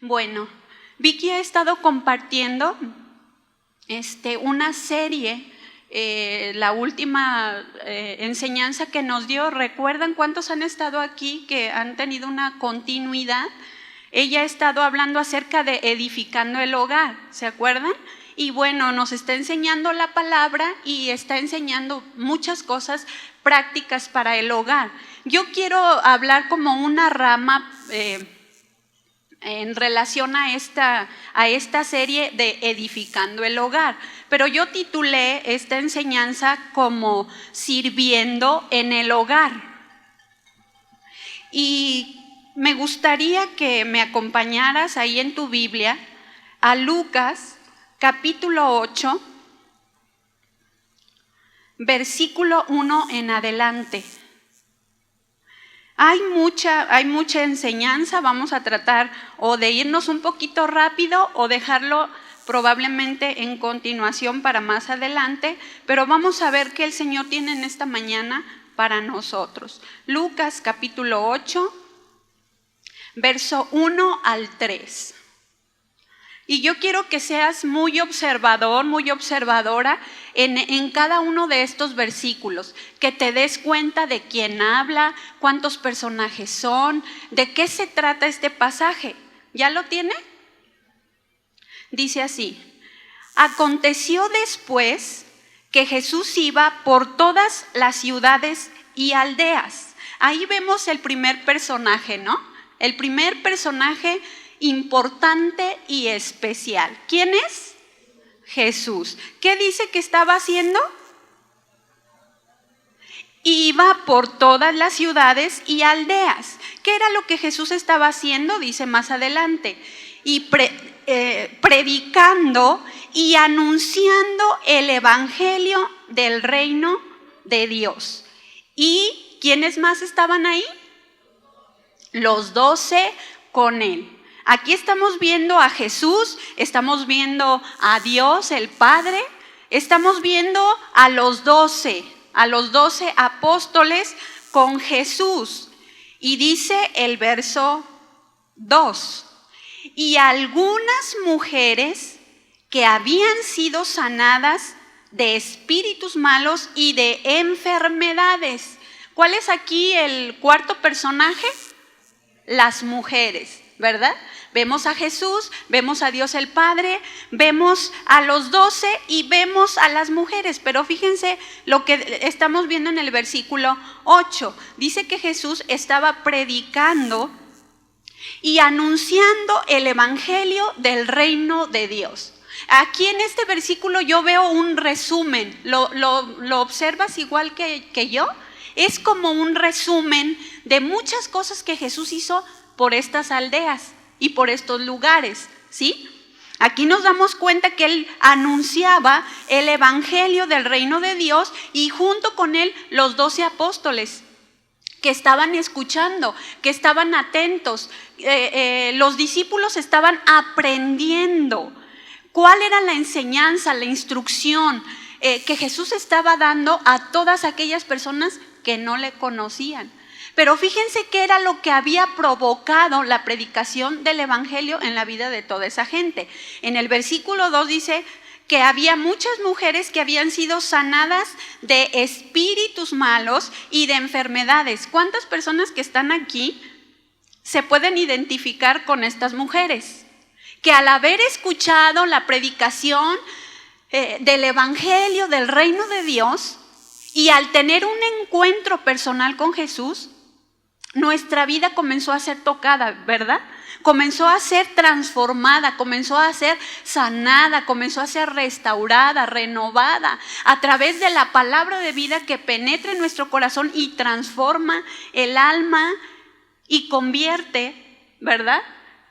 Bueno, Vicky ha estado compartiendo una serie, la última enseñanza que nos dio. ¿Recuerdan cuántos han estado aquí que han tenido una continuidad? Ella ha estado hablando acerca de edificando el hogar, ¿se acuerdan? Y bueno, nos está enseñando la palabra y está enseñando muchas cosas prácticas para el hogar. Yo quiero hablar como una rama en relación a esta serie de edificando el hogar, pero yo titulé esta enseñanza como sirviendo en el hogar. Y me gustaría que me acompañaras ahí en tu Biblia a Lucas capítulo 8, versículo 1 en adelante. Hay mucha enseñanza. Vamos a tratar o de irnos un poquito rápido o dejarlo probablemente en continuación para más adelante, pero vamos a ver qué el Señor tiene en esta mañana para nosotros. Lucas capítulo 8, verso 1 al 3. Y yo quiero que seas muy observador, muy observadora en cada uno de estos versículos, que te des cuenta de quién habla, cuántos personajes son, de qué se trata este pasaje. ¿Ya lo tiene? Dice así: aconteció después que Jesús iba por todas las ciudades y aldeas. Ahí vemos el primer personaje, ¿no? El primer personaje importante y especial. ¿Quién es? Jesús. ¿Qué dice que estaba haciendo? Iba por todas las ciudades y aldeas. ¿Qué era lo que Jesús estaba haciendo? Dice más adelante. Y predicando y anunciando el evangelio del reino de Dios. ¿Y quiénes más estaban ahí? Los 12 con él. Aquí estamos viendo a Jesús, estamos viendo a Dios el Padre, estamos viendo a los 12 apóstoles con Jesús. Y dice el verso 2: y algunas mujeres que habían sido sanadas de espíritus malos y de enfermedades. ¿Cuál es aquí el cuarto personaje? Las mujeres, ¿verdad? Vemos a Jesús, vemos a Dios el Padre, vemos a los 12 y vemos a las mujeres. Pero fíjense lo que estamos viendo en el versículo 8. Dice que Jesús estaba predicando y anunciando el evangelio del reino de Dios. Aquí en este versículo yo veo un resumen. ¿Lo observas igual que yo? Es como un resumen de muchas cosas que Jesús hizo por estas aldeas y por estos lugares, ¿sí? Aquí nos damos cuenta que él anunciaba el evangelio del reino de Dios y junto con él los 12 apóstoles que estaban escuchando, que estaban atentos. Los discípulos estaban aprendiendo. ¿Cuál era la enseñanza, la instrucción que Jesús estaba dando a todas aquellas personas que no le conocían? Pero fíjense qué era lo que había provocado la predicación del evangelio en la vida de toda esa gente. En el versículo 2 dice que había muchas mujeres que habían sido sanadas de espíritus malos y de enfermedades. ¿Cuántas personas que están aquí se pueden identificar con estas mujeres? Que al haber escuchado la predicación del evangelio del reino de Dios y al tener un encuentro personal con Jesús, nuestra vida comenzó a ser tocada, ¿verdad? Comenzó a ser transformada, comenzó a ser sanada, comenzó a ser restaurada, renovada a través de la palabra de vida que penetra en nuestro corazón y transforma el alma y convierte, ¿verdad?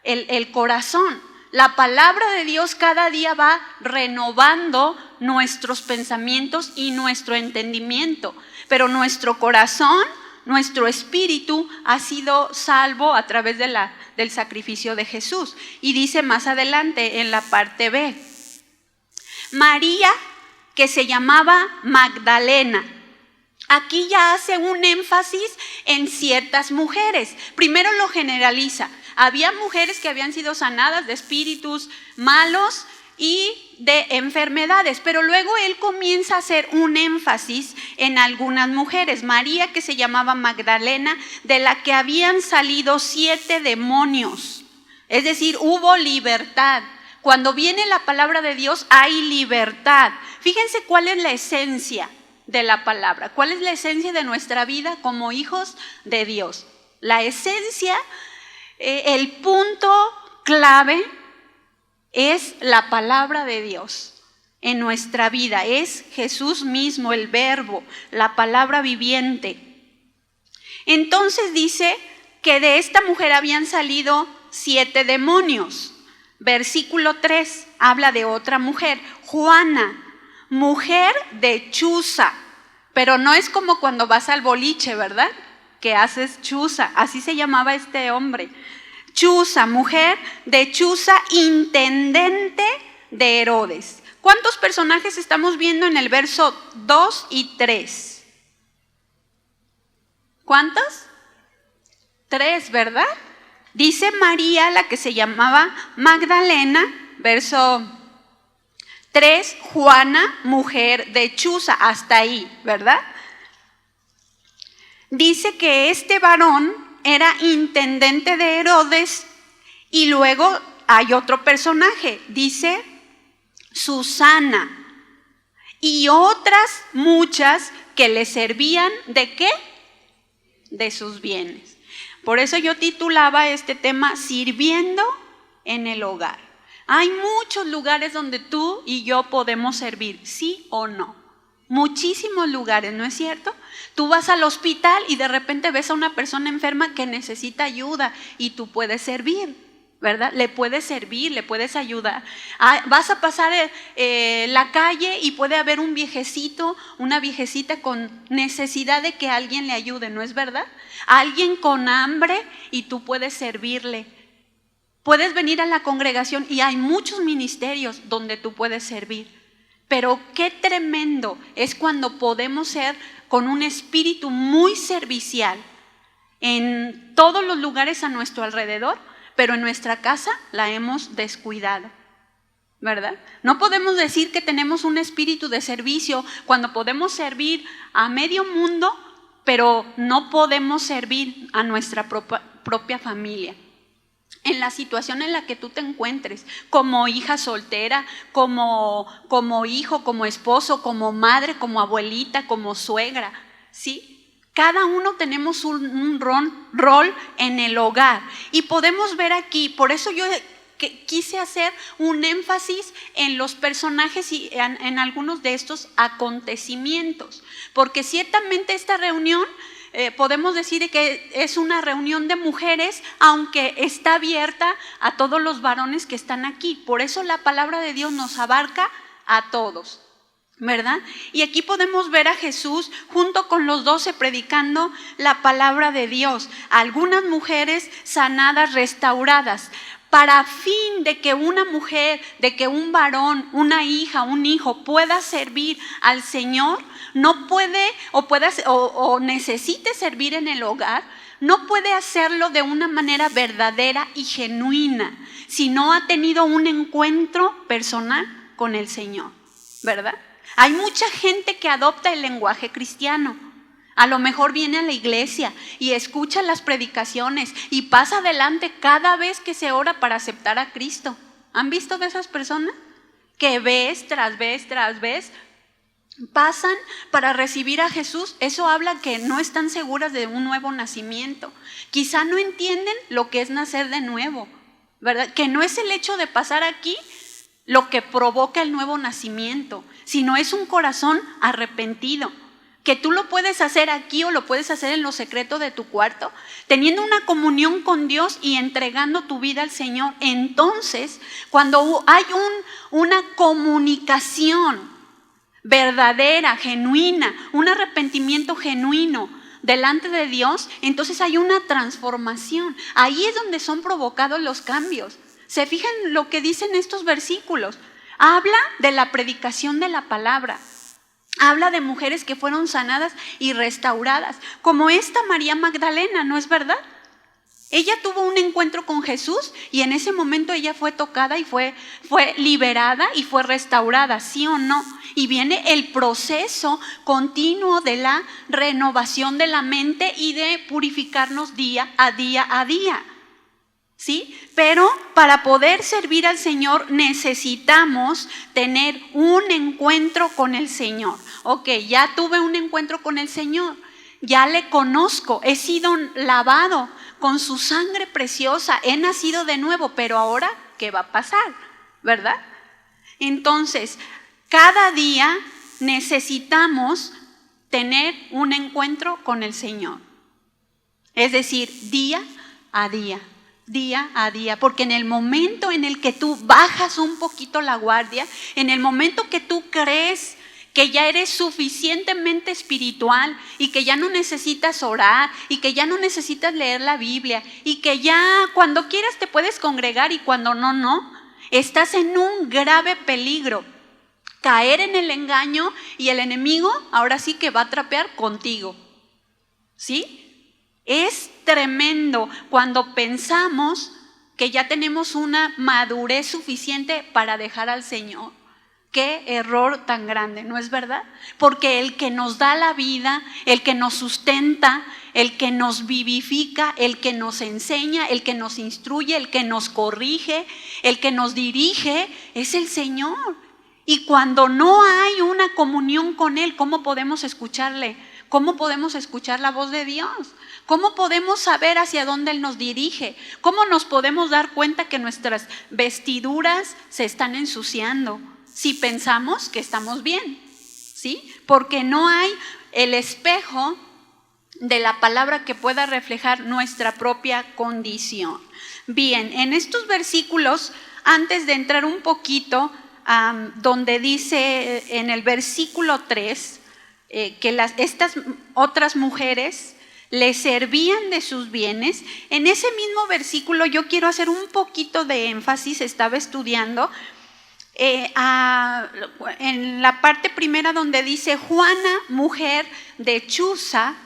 El corazón. La palabra de Dios cada día va renovando nuestros pensamientos y nuestro entendimiento, pero nuestro corazón, nuestro espíritu ha sido salvo a través del sacrificio de Jesús. Y dice más adelante en la parte B: María, que se llamaba Magdalena, aquí ya hace un énfasis en ciertas mujeres. Primero lo generaliza. Había mujeres que habían sido sanadas de espíritus malos y de enfermedades, pero luego él comienza a hacer un énfasis en algunas mujeres. María, que se llamaba Magdalena, de la que habían salido 7 demonios. Es decir, hubo libertad. Cuando viene la palabra de Dios hay libertad. Fíjense cuál es la esencia de la palabra, cuál es la esencia de nuestra vida como hijos de Dios. La esencia, el punto clave es la palabra de Dios en nuestra vida. Es Jesús mismo, el verbo, la palabra viviente. Entonces dice que de esta mujer habían salido 7 demonios. Versículo 3 habla de otra mujer, Juana, mujer de Chuza. Pero no es como cuando vas al boliche, ¿verdad? Que haces chuza. Así se llamaba este hombre. Chuza, mujer de Chuza, intendente de Herodes. ¿Cuántos personajes estamos viendo en el verso 2 y 3? ¿Cuántos? 3, ¿verdad? Dice María, la que se llamaba Magdalena, verso 3, Juana, mujer de Chuza, hasta ahí, ¿verdad? Dice que este varón era intendente de Herodes y luego hay otro personaje, dice Susana y otras muchas que le servían ¿de qué? De sus bienes. Por eso yo titulaba este tema Sirviendo en el hogar. Hay muchos lugares donde tú y yo podemos servir, ¿sí o no? Muchísimos lugares, ¿no es cierto? Tú vas al hospital y de repente ves a una persona enferma que necesita ayuda y tú puedes servir, ¿verdad? Le puedes servir, le puedes ayudar. Vas a pasar la calle y puede haber un viejecito, una viejecita con necesidad de que alguien le ayude, ¿no es verdad? Alguien con hambre y tú puedes servirle. Puedes venir a la congregación y hay muchos ministerios donde tú puedes servir. Pero qué tremendo es cuando podemos ser con un espíritu muy servicial en todos los lugares a nuestro alrededor, pero en nuestra casa la hemos descuidado, ¿verdad? No podemos decir que tenemos un espíritu de servicio cuando podemos servir a medio mundo, pero no podemos servir a nuestra propia familia. En la situación en la que tú te encuentres, como hija soltera, como hijo, como esposo, como madre, como abuelita, como suegra, ¿sí? Cada uno tenemos un rol en el hogar y podemos ver aquí, por eso yo quise hacer un énfasis en los personajes y en algunos de estos acontecimientos, porque ciertamente esta reunión podemos decir que es una reunión de mujeres, aunque está abierta a todos los varones que están aquí. Por eso la palabra de Dios nos abarca a todos, ¿verdad? Y aquí podemos ver a Jesús junto con los 12 predicando la palabra de Dios. Algunas mujeres sanadas, restauradas, para fin de que una mujer, de que un varón, una hija, un hijo pueda servir al Señor, no puede o necesite servir en el hogar, no puede hacerlo de una manera verdadera y genuina, si no ha tenido un encuentro personal con el Señor, ¿verdad? Hay mucha gente que adopta el lenguaje cristiano. A lo mejor viene a la iglesia y escucha las predicaciones y pasa adelante cada vez que se ora para aceptar a Cristo. ¿Han visto de esas personas? Que vez tras vez pasan para recibir a Jesús. Eso habla que no están seguras de un nuevo nacimiento. Quizá no entienden lo que es nacer de nuevo, ¿verdad? Que no es el hecho de pasar aquí lo que provoca el nuevo nacimiento, sino es un corazón arrepentido. Que tú lo puedes hacer aquí o lo puedes hacer en lo secreto de tu cuarto, teniendo una comunión con Dios y entregando tu vida al Señor. Entonces, cuando hay una comunicación verdadera, genuina, un arrepentimiento genuino delante de Dios, entonces hay una transformación. Ahí es donde son provocados los cambios. ¿Se fijan lo que dicen estos versículos? Habla de la predicación de la palabra. Habla de mujeres que fueron sanadas y restauradas, como esta María Magdalena, ¿no es verdad? Ella tuvo un encuentro con Jesús y en ese momento ella fue tocada y fue liberada y fue restaurada, ¿sí o no? Y viene el proceso continuo de la renovación de la mente y de purificarnos día a día a día, ¿sí? Pero para poder servir al Señor necesitamos tener un encuentro con el Señor. Ok, ya tuve un encuentro con el Señor, ya le conozco, he sido lavado con su sangre preciosa, he nacido de nuevo, pero ahora, ¿qué va a pasar? ¿Verdad? Entonces, cada día necesitamos tener un encuentro con el Señor. Es decir, día a día, porque en el momento en el que tú bajas un poquito la guardia, en el momento que tú crees que ya eres suficientemente espiritual y que ya no necesitas orar y que ya no necesitas leer la Biblia y que ya cuando quieras te puedes congregar y cuando no, estás en un grave peligro, caer en el engaño y el enemigo ahora sí que va a trapear contigo, ¿sí? Es tremendo cuando pensamos que ya tenemos una madurez suficiente para dejar al Señor. Qué error tan grande, ¿no es verdad? Porque el que nos da la vida, el que nos sustenta, el que nos vivifica, el que nos enseña, el que nos instruye, el que nos corrige, el que nos dirige, es el Señor. Y cuando no hay una comunión con Él, ¿cómo podemos escucharle? ¿Cómo podemos escuchar la voz de Dios? ¿Cómo podemos saber hacia dónde Él nos dirige? ¿Cómo nos podemos dar cuenta que nuestras vestiduras se están ensuciando si pensamos que estamos bien? ¿Sí? Porque no hay el espejo de la palabra que pueda reflejar nuestra propia condición. Bien, en estos versículos, antes de entrar un poquito, donde dice en el versículo 3 que estas otras mujeres le servían de sus bienes, en ese mismo versículo yo quiero hacer un poquito de énfasis. Estaba estudiando en la parte primera donde dice Juana, mujer de Chuza,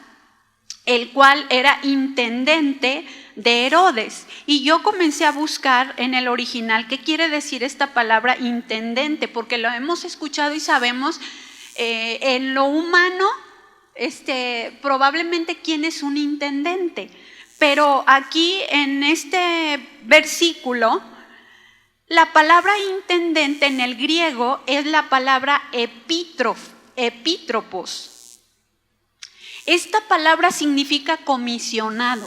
el cual era intendente de Herodes. Y yo comencé a buscar en el original qué quiere decir esta palabra intendente, porque lo hemos escuchado y sabemos en lo humano probablemente quién es un intendente. Pero aquí en este versículo, la palabra intendente en el griego es la palabra epítropos. Esta palabra significa comisionado,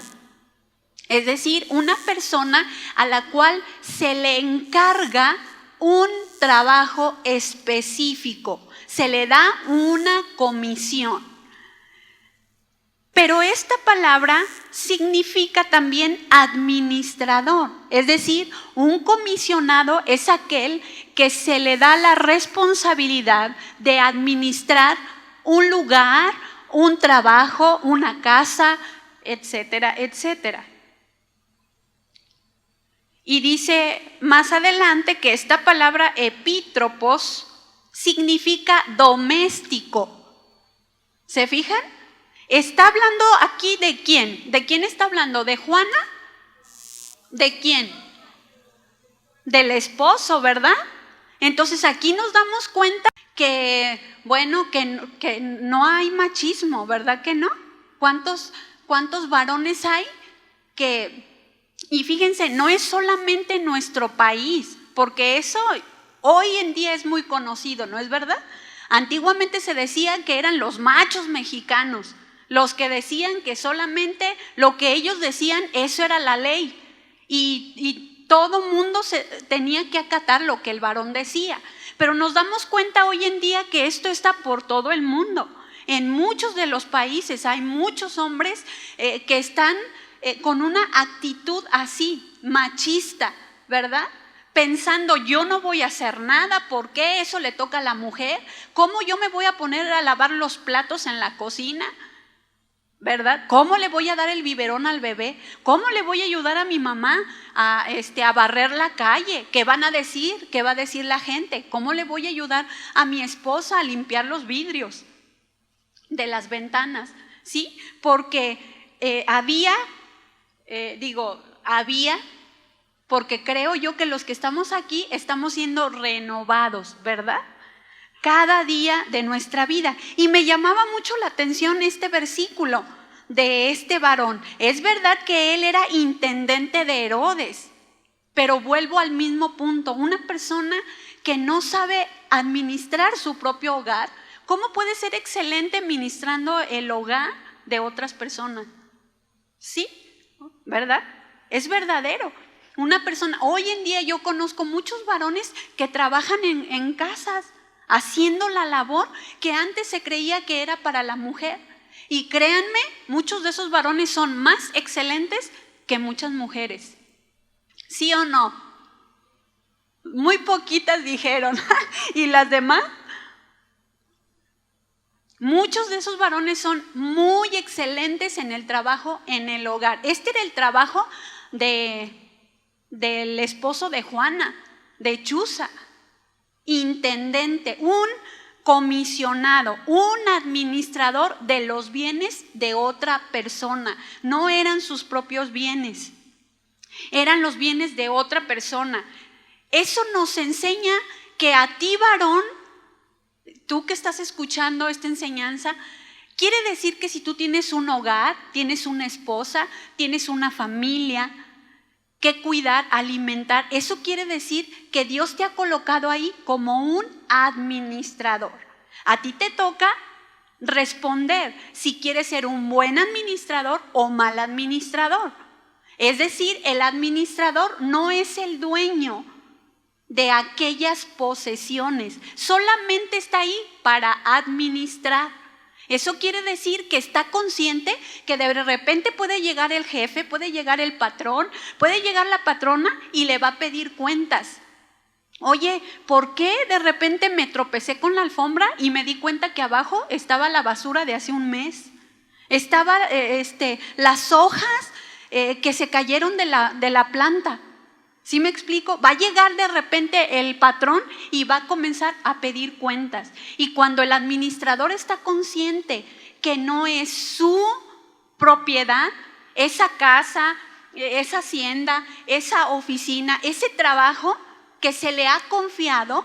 es decir, una persona a la cual se le encarga un trabajo específico, se le da una comisión. Pero esta palabra significa también administrador, es decir, un comisionado es aquel que se le da la responsabilidad de administrar un lugar, un trabajo, una casa, etcétera, etcétera. Y dice más adelante que esta palabra epítropos significa doméstico. ¿Se fijan? Está hablando aquí de quién. ¿De quién está hablando? ¿De Juana? ¿De quién? Del esposo, ¿verdad? Entonces aquí nos damos cuenta que, bueno, que no hay machismo, ¿verdad que no? ¿Cuántos varones hay que, y fíjense, no es solamente en nuestro país, porque eso hoy en día es muy conocido, ¿no es verdad? Antiguamente se decía que eran los machos mexicanos, los que decían que solamente lo que ellos decían, eso era la ley, y todo mundo tenía que acatar lo que el varón decía. Pero nos damos cuenta hoy en día que esto está por todo el mundo. En muchos de los países hay muchos hombres que están con una actitud así, machista, ¿verdad? Pensando, yo no voy a hacer nada, ¿por qué eso le toca a la mujer? ¿Cómo yo me voy a poner a lavar los platos en la cocina? ¿verdad? ¿Cómo le voy a dar el biberón al bebé? ¿Cómo le voy a ayudar a mi mamá a barrer la calle? ¿Qué van a decir? ¿Qué va a decir la gente? ¿Cómo le voy a ayudar a mi esposa a limpiar los vidrios de las ventanas? ¿Sí? Porque había, porque creo yo que los que estamos aquí estamos siendo renovados, ¿verdad? Cada día de nuestra vida. Y me llamaba mucho la atención este versículo de este varón. Es verdad que él era intendente de Herodes, pero vuelvo al mismo punto. Una persona que no sabe administrar su propio hogar, ¿cómo puede ser excelente administrando el hogar de otras personas? Sí, ¿verdad? Es verdadero. Una persona, hoy en día yo conozco muchos varones que trabajan en casas, haciendo la labor que antes se creía que era para la mujer. Y créanme, muchos de esos varones son más excelentes que muchas mujeres. ¿Sí o no? Muy poquitas dijeron. ¿Y las demás? Muchos de esos varones son muy excelentes en el trabajo en el hogar. Este era el trabajo del esposo de Juana, de Chuza. Intendente, un comisionado, un administrador de los bienes de otra persona. No eran sus propios bienes, eran los bienes de otra persona. Eso nos enseña que a ti, varón, tú que estás escuchando esta enseñanza, quiere decir que si tú tienes un hogar, tienes una esposa, tienes una familia que cuidar, alimentar, eso quiere decir que Dios te ha colocado ahí como un administrador. A ti te toca responder si quieres ser un buen administrador o mal administrador. Es decir, el administrador no es el dueño de aquellas posesiones, solamente está ahí para administrar. Eso quiere decir que está consciente que de repente puede llegar el jefe, puede llegar el patrón, puede llegar la patrona y le va a pedir cuentas. Oye, ¿por qué de repente me tropecé con la alfombra y me di cuenta que abajo estaba la basura de hace un mes? Estaba las hojas que se cayeron de la planta. ¿Sí me explico? Va a llegar de repente el patrón y va a comenzar a pedir cuentas. Y cuando el administrador está consciente que no es su propiedad, esa casa, esa hacienda, esa oficina, ese trabajo que se le ha confiado,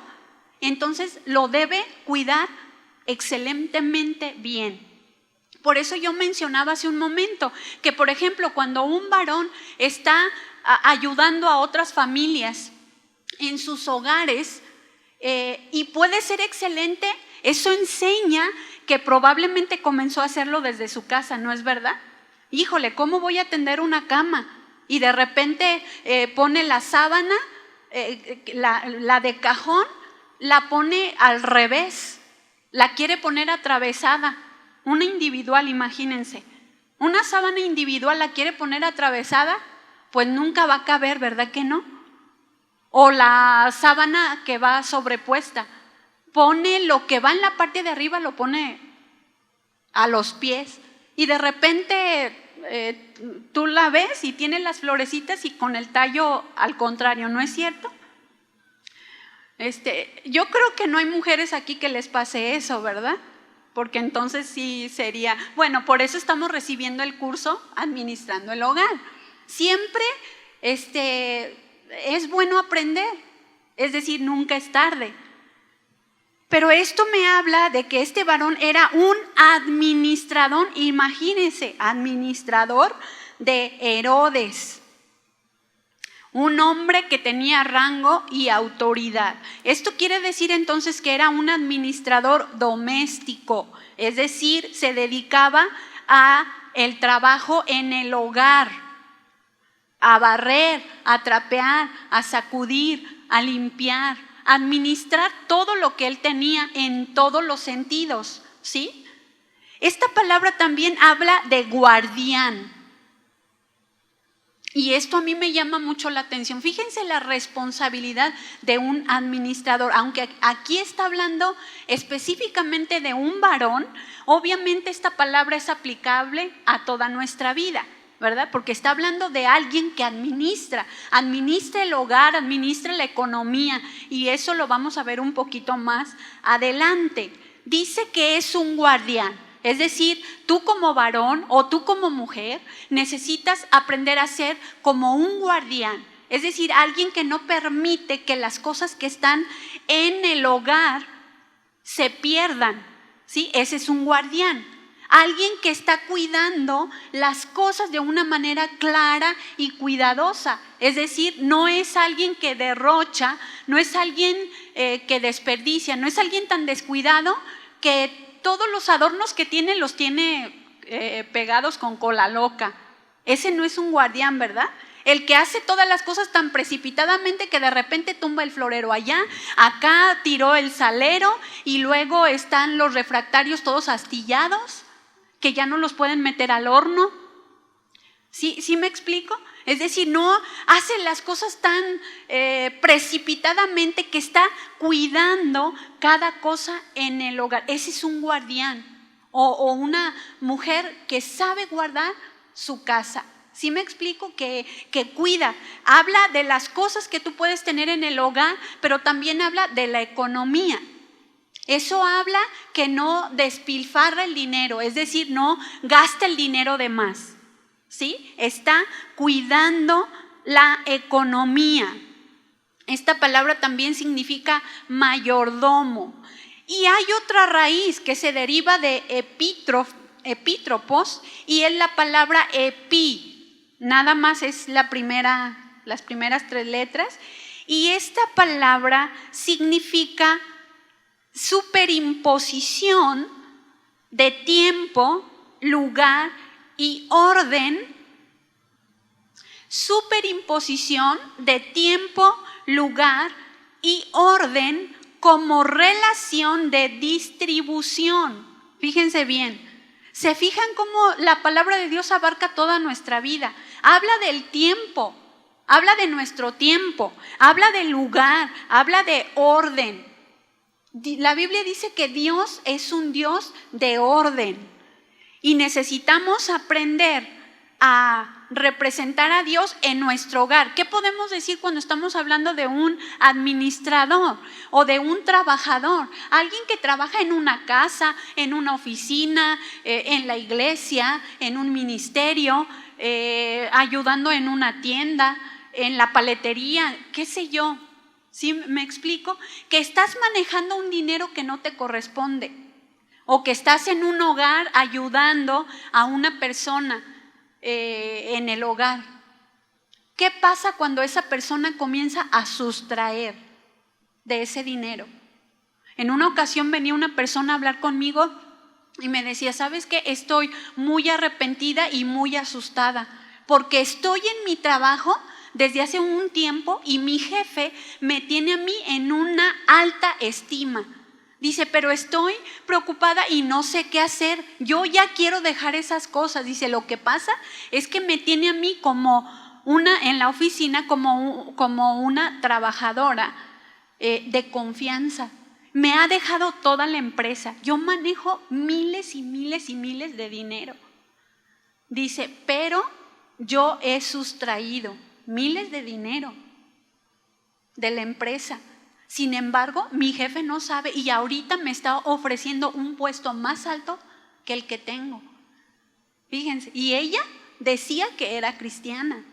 entonces lo debe cuidar excelentemente bien. Por eso yo mencionaba hace un momento que, por ejemplo, cuando un varón está ayudando a otras familias en sus hogares y puede ser excelente, eso enseña que probablemente comenzó a hacerlo desde su casa, ¿no es verdad? Híjole, ¿cómo voy a tender una cama? Y de repente pone la sábana, la de cajón, la pone al revés, la quiere poner atravesada, una individual, imagínense. Una sábana individual la quiere poner atravesada, pues nunca va a caber, ¿verdad que no? O la sábana que va sobrepuesta, pone lo que va en la parte de arriba, lo pone a los pies y de repente tú la ves y tiene las florecitas y con el tallo al contrario, ¿no es cierto? Yo creo que no hay mujeres aquí que les pase eso, ¿verdad? Porque entonces sí sería, bueno, por eso estamos recibiendo el curso Administrando el Hogar. Siempre es bueno aprender, es decir, nunca es tarde. Pero esto me habla de que este varón era un administrador, imagínense, administrador de Herodes. Un hombre que tenía rango y autoridad. Esto quiere decir entonces que era un administrador doméstico, es decir, se dedicaba a el trabajo en el hogar, a barrer, a trapear, a sacudir, a limpiar, a administrar todo lo que él tenía en todos los sentidos, ¿sí? Esta palabra también habla de guardián. Y esto a mí me llama mucho la atención. Fíjense la responsabilidad de un administrador. Aunque aquí está hablando específicamente de un varón, obviamente esta palabra es aplicable a toda nuestra vida, ¿verdad? Porque está hablando de alguien que administra el hogar, administra la economía, y eso lo vamos a ver un poquito más adelante. Dice que es un guardián. Es decir, tú como varón o tú como mujer necesitas aprender a ser como un guardián. Es decir, alguien que no permite que las cosas que están en el hogar se pierdan, ¿sí? Ese es un guardián. Alguien que está cuidando las cosas de una manera clara y cuidadosa. Es decir, no es alguien que derrocha, no es alguien que desperdicia, no es alguien tan descuidado que todos los adornos que tiene los tiene pegados con cola loca. Ese no es un guardián, ¿verdad? El que hace todas las cosas tan precipitadamente que de repente tumba el florero allá, acá tiró el salero y luego están los refractarios todos astillados, que ya no los pueden meter al horno. ¿Sí me explico? Es decir, no hace las cosas tan precipitadamente, que está cuidando cada cosa en el hogar. Ese es un guardián o una mujer que sabe guardar su casa. ¿Sí me explico? Que cuida. Habla de las cosas que tú puedes tener en el hogar, pero también habla de la economía. Eso habla que no despilfarra el dinero, es decir, no gasta el dinero de más. ¿Sí? Está cuidando la economía. Esta palabra también significa mayordomo. Y hay otra raíz que se deriva de epítropos, y es la palabra epi. Nada más es las primeras 3 letras. Y esta palabra significa superimposición de tiempo, lugar y orden. Superimposición de tiempo, lugar y orden como relación de distribución. Fíjense bien. ¿Se fijan cómo la palabra de Dios abarca toda nuestra vida? Habla del tiempo, habla de nuestro tiempo, habla del lugar, habla de orden. La Biblia dice que Dios es un Dios de orden. Y necesitamos aprender a representar a Dios en nuestro hogar. ¿Qué podemos decir cuando estamos hablando de un administrador o de un trabajador? Alguien que trabaja en una casa, en una oficina, en la iglesia, en un ministerio, ayudando en una tienda, en la paletería, qué sé yo. ¿Sí me explico? Que estás manejando un dinero que no te corresponde. O que estás en un hogar ayudando a una persona en el hogar. ¿Qué pasa cuando esa persona comienza a sustraer de ese dinero? En una ocasión venía una persona a hablar conmigo y me decía, ¿sabes qué? Estoy muy arrepentida y muy asustada porque estoy en mi trabajo desde hace un tiempo y mi jefe me tiene a mí en una alta estima. Dice, pero estoy preocupada y no sé qué hacer. Yo ya quiero dejar esas cosas. Dice, lo que pasa es que me tiene a mí en la oficina como una trabajadora de confianza. Me ha dejado toda la empresa. Yo manejo miles y miles y miles de dinero. Dice, pero yo he sustraído miles de dinero de la empresa. Sin embargo, mi jefe no sabe y ahorita me está ofreciendo un puesto más alto que el que tengo. Fíjense, y ella decía que era cristiana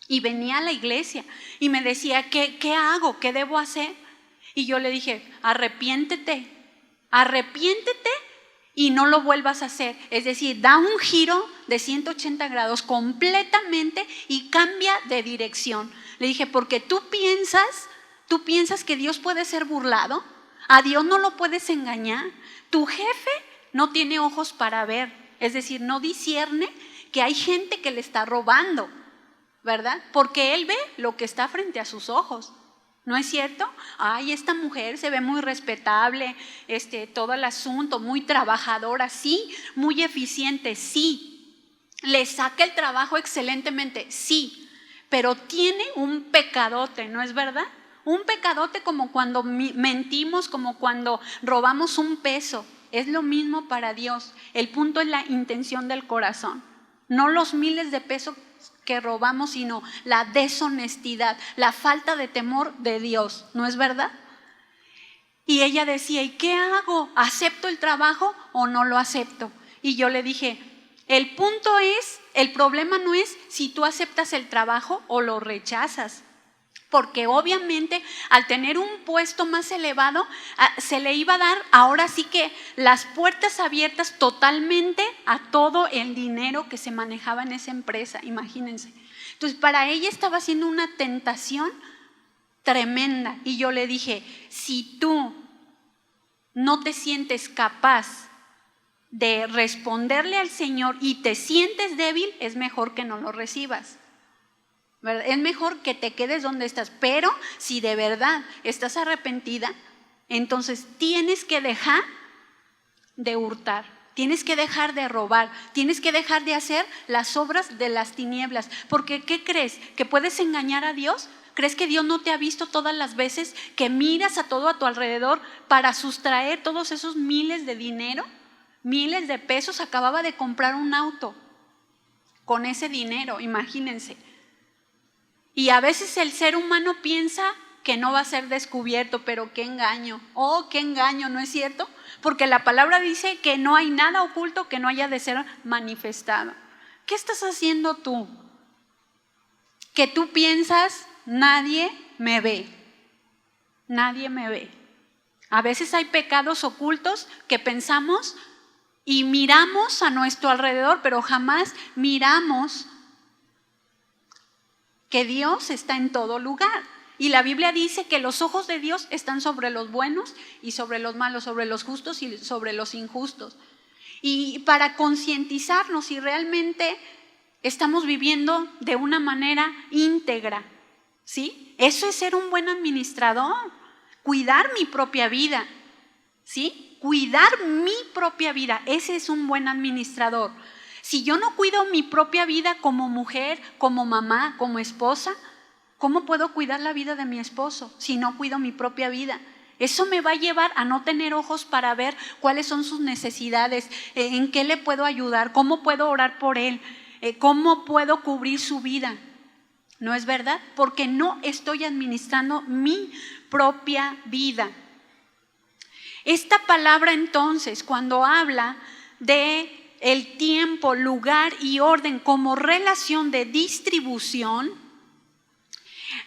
y venía a la iglesia y me decía, ¿qué hago? ¿Qué debo hacer? Y yo le dije, arrepiéntete y no lo vuelvas a hacer. Es decir, da un giro de 180 grados completamente y cambia de dirección. Le dije, porque tú piensas que Dios puede ser burlado, a Dios no lo puedes engañar. Tu jefe no tiene ojos para ver, es decir, no discierne que hay gente que le está robando, ¿verdad? Porque él ve lo que está frente a sus ojos. ¿No es cierto? Ay, esta mujer se ve muy respetable, todo el asunto, muy trabajadora, sí, muy eficiente, sí. le saca el trabajo excelentemente, sí, pero tiene un pecadote, ¿no es verdad? Un pecadote como cuando mentimos, como cuando robamos un peso. Es lo mismo para Dios. El punto es la intención del corazón. No los miles de pesos que robamos, sino la deshonestidad, la falta de temor de Dios, ¿no es verdad? Y ella decía, ¿y qué hago? ¿Acepto el trabajo o no lo acepto? Y yo le dije, el punto es, el problema no es si tú aceptas el trabajo o lo rechazas. Porque obviamente al tener un puesto más elevado se le iba a dar ahora sí que las puertas abiertas totalmente a todo el dinero que se manejaba en esa empresa, imagínense. Entonces para ella estaba siendo una tentación tremenda y yo le dije, si tú no te sientes capaz de responderle al Señor y te sientes débil, es mejor que no lo recibas. ¿Verdad? Es mejor que te quedes donde estás, pero si de verdad estás arrepentida, entonces tienes que dejar de hurtar, tienes que dejar de robar, tienes que dejar de hacer las obras de las tinieblas, porque ¿qué crees? ¿Que puedes engañar a Dios? ¿Crees que Dios no te ha visto todas las veces que miras a todo a tu alrededor para sustraer todos esos miles de dinero, miles de pesos? Acababa de comprar un auto con ese dinero, imagínense. Y a veces el ser humano piensa que no va a ser descubierto, pero qué engaño, qué engaño, ¿no es cierto? Porque la palabra dice que no hay nada oculto que no haya de ser manifestado. ¿Qué estás haciendo tú? Que tú piensas, nadie me ve, nadie me ve. A veces hay pecados ocultos que pensamos y miramos a nuestro alrededor, pero jamás miramos que Dios está en todo lugar. Y la Biblia dice que los ojos de Dios están sobre los buenos y sobre los malos, sobre los justos y sobre los injustos. Y para concientizarnos si realmente estamos viviendo de una manera íntegra, ¿sí? Eso es ser un buen administrador, cuidar mi propia vida, ¿sí? Cuidar mi propia vida, ese es un buen administrador. Si yo no cuido mi propia vida como mujer, como mamá, como esposa, ¿cómo puedo cuidar la vida de mi esposo si no cuido mi propia vida? Eso me va a llevar a no tener ojos para ver cuáles son sus necesidades, en qué le puedo ayudar, cómo puedo orar por él, cómo puedo cubrir su vida. ¿No es verdad? Porque no estoy administrando mi propia vida. Esta palabra entonces, cuando habla de el tiempo, lugar y orden como relación de distribución,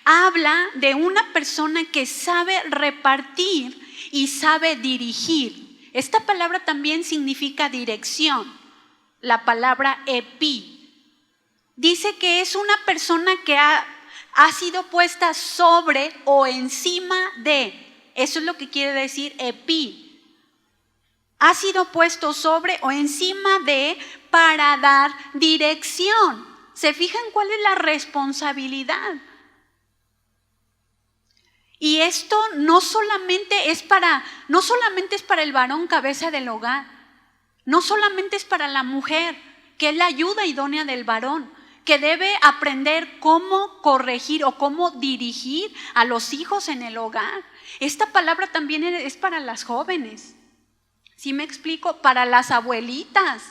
habla de una persona que sabe repartir y sabe dirigir. Esta palabra también significa dirección, la palabra epi. Dice que es una persona que ha sido puesta sobre o encima de. Eso es lo que quiere decir epi. Ha sido puesto sobre o encima de para dar dirección. ¿Se fijan cuál es la responsabilidad? Y esto no solamente es para el varón cabeza del hogar, no solamente es para la mujer, que es la ayuda idónea del varón, que debe aprender cómo corregir o cómo dirigir a los hijos en el hogar. Esta palabra también es para las jóvenes. ¿Sí me explico? Para las abuelitas.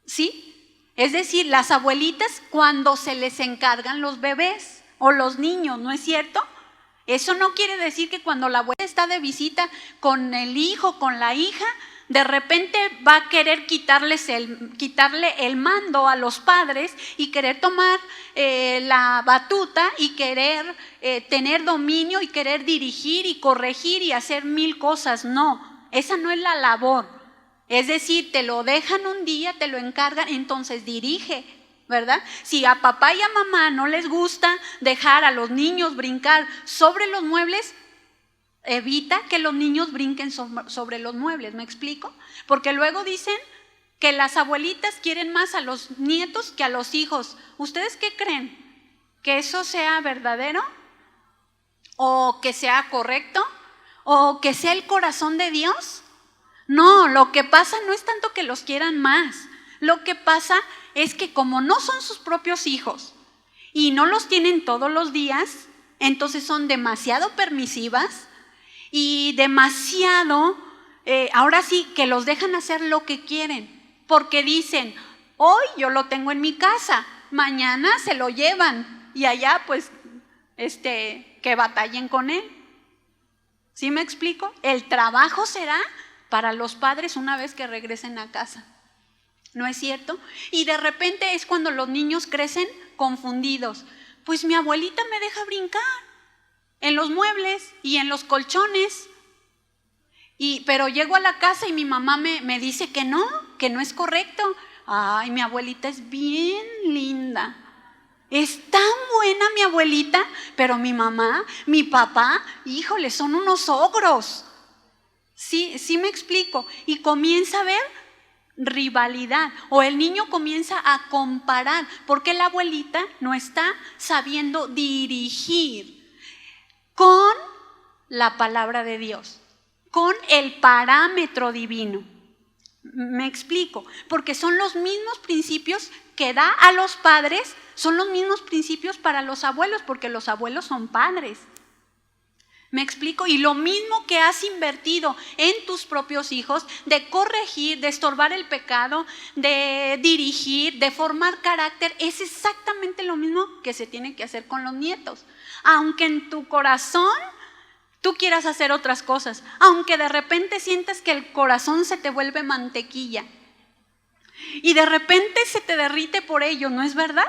¿Sí? Es decir, las abuelitas cuando se les encargan los bebés o los niños, ¿no es cierto? Eso no quiere decir que cuando la abuela está de visita con el hijo, con la hija, de repente va a querer quitarle el mando a los padres y querer tomar la batuta y querer tener dominio y querer dirigir y corregir y hacer mil cosas. No, esa no es la labor. Es decir, te lo dejan un día, te lo encargan, entonces dirige, ¿verdad? Si a papá y a mamá no les gusta dejar a los niños brincar sobre los muebles, evita que los niños brinquen sobre los muebles, ¿me explico? Porque luego dicen que las abuelitas quieren más a los nietos que a los hijos. ¿Ustedes qué creen? ¿Que eso sea verdadero? ¿O que sea correcto? ¿O que sea el corazón de Dios? No, lo que pasa no es tanto que los quieran más. Lo que pasa es que como no son sus propios hijos y no los tienen todos los días, entonces son demasiado permisivas y demasiado, ahora sí, que los dejan hacer lo que quieren, porque dicen, hoy yo lo tengo en mi casa, mañana se lo llevan y allá pues que batallen con él. ¿Sí me explico? El trabajo será para los padres una vez que regresen a casa. ¿No es cierto? Y de repente es cuando los niños crecen confundidos. Pues mi abuelita me deja brincar en los muebles y en los colchones. Pero llego a la casa y mi mamá me dice que no es correcto. Ay, mi abuelita es bien linda. Es tan buena mi abuelita, pero mi mamá, mi papá, híjole, son unos ogros. Sí me explico. Y comienza a haber rivalidad, o el niño comienza a comparar, porque la abuelita no está sabiendo dirigir con la palabra de Dios, con el parámetro divino. Me explico, porque son los mismos principios que da a los padres, son los mismos principios para los abuelos, porque los abuelos son padres. ¿Me explico? Y lo mismo que has invertido en tus propios hijos, de corregir, de estorbar el pecado, de dirigir, de formar carácter, es exactamente lo mismo que se tiene que hacer con los nietos. Aunque en tu corazón tú quieras hacer otras cosas, aunque de repente sientas que el corazón se te vuelve mantequilla y de repente se te derrite por ello, ¿no es verdad?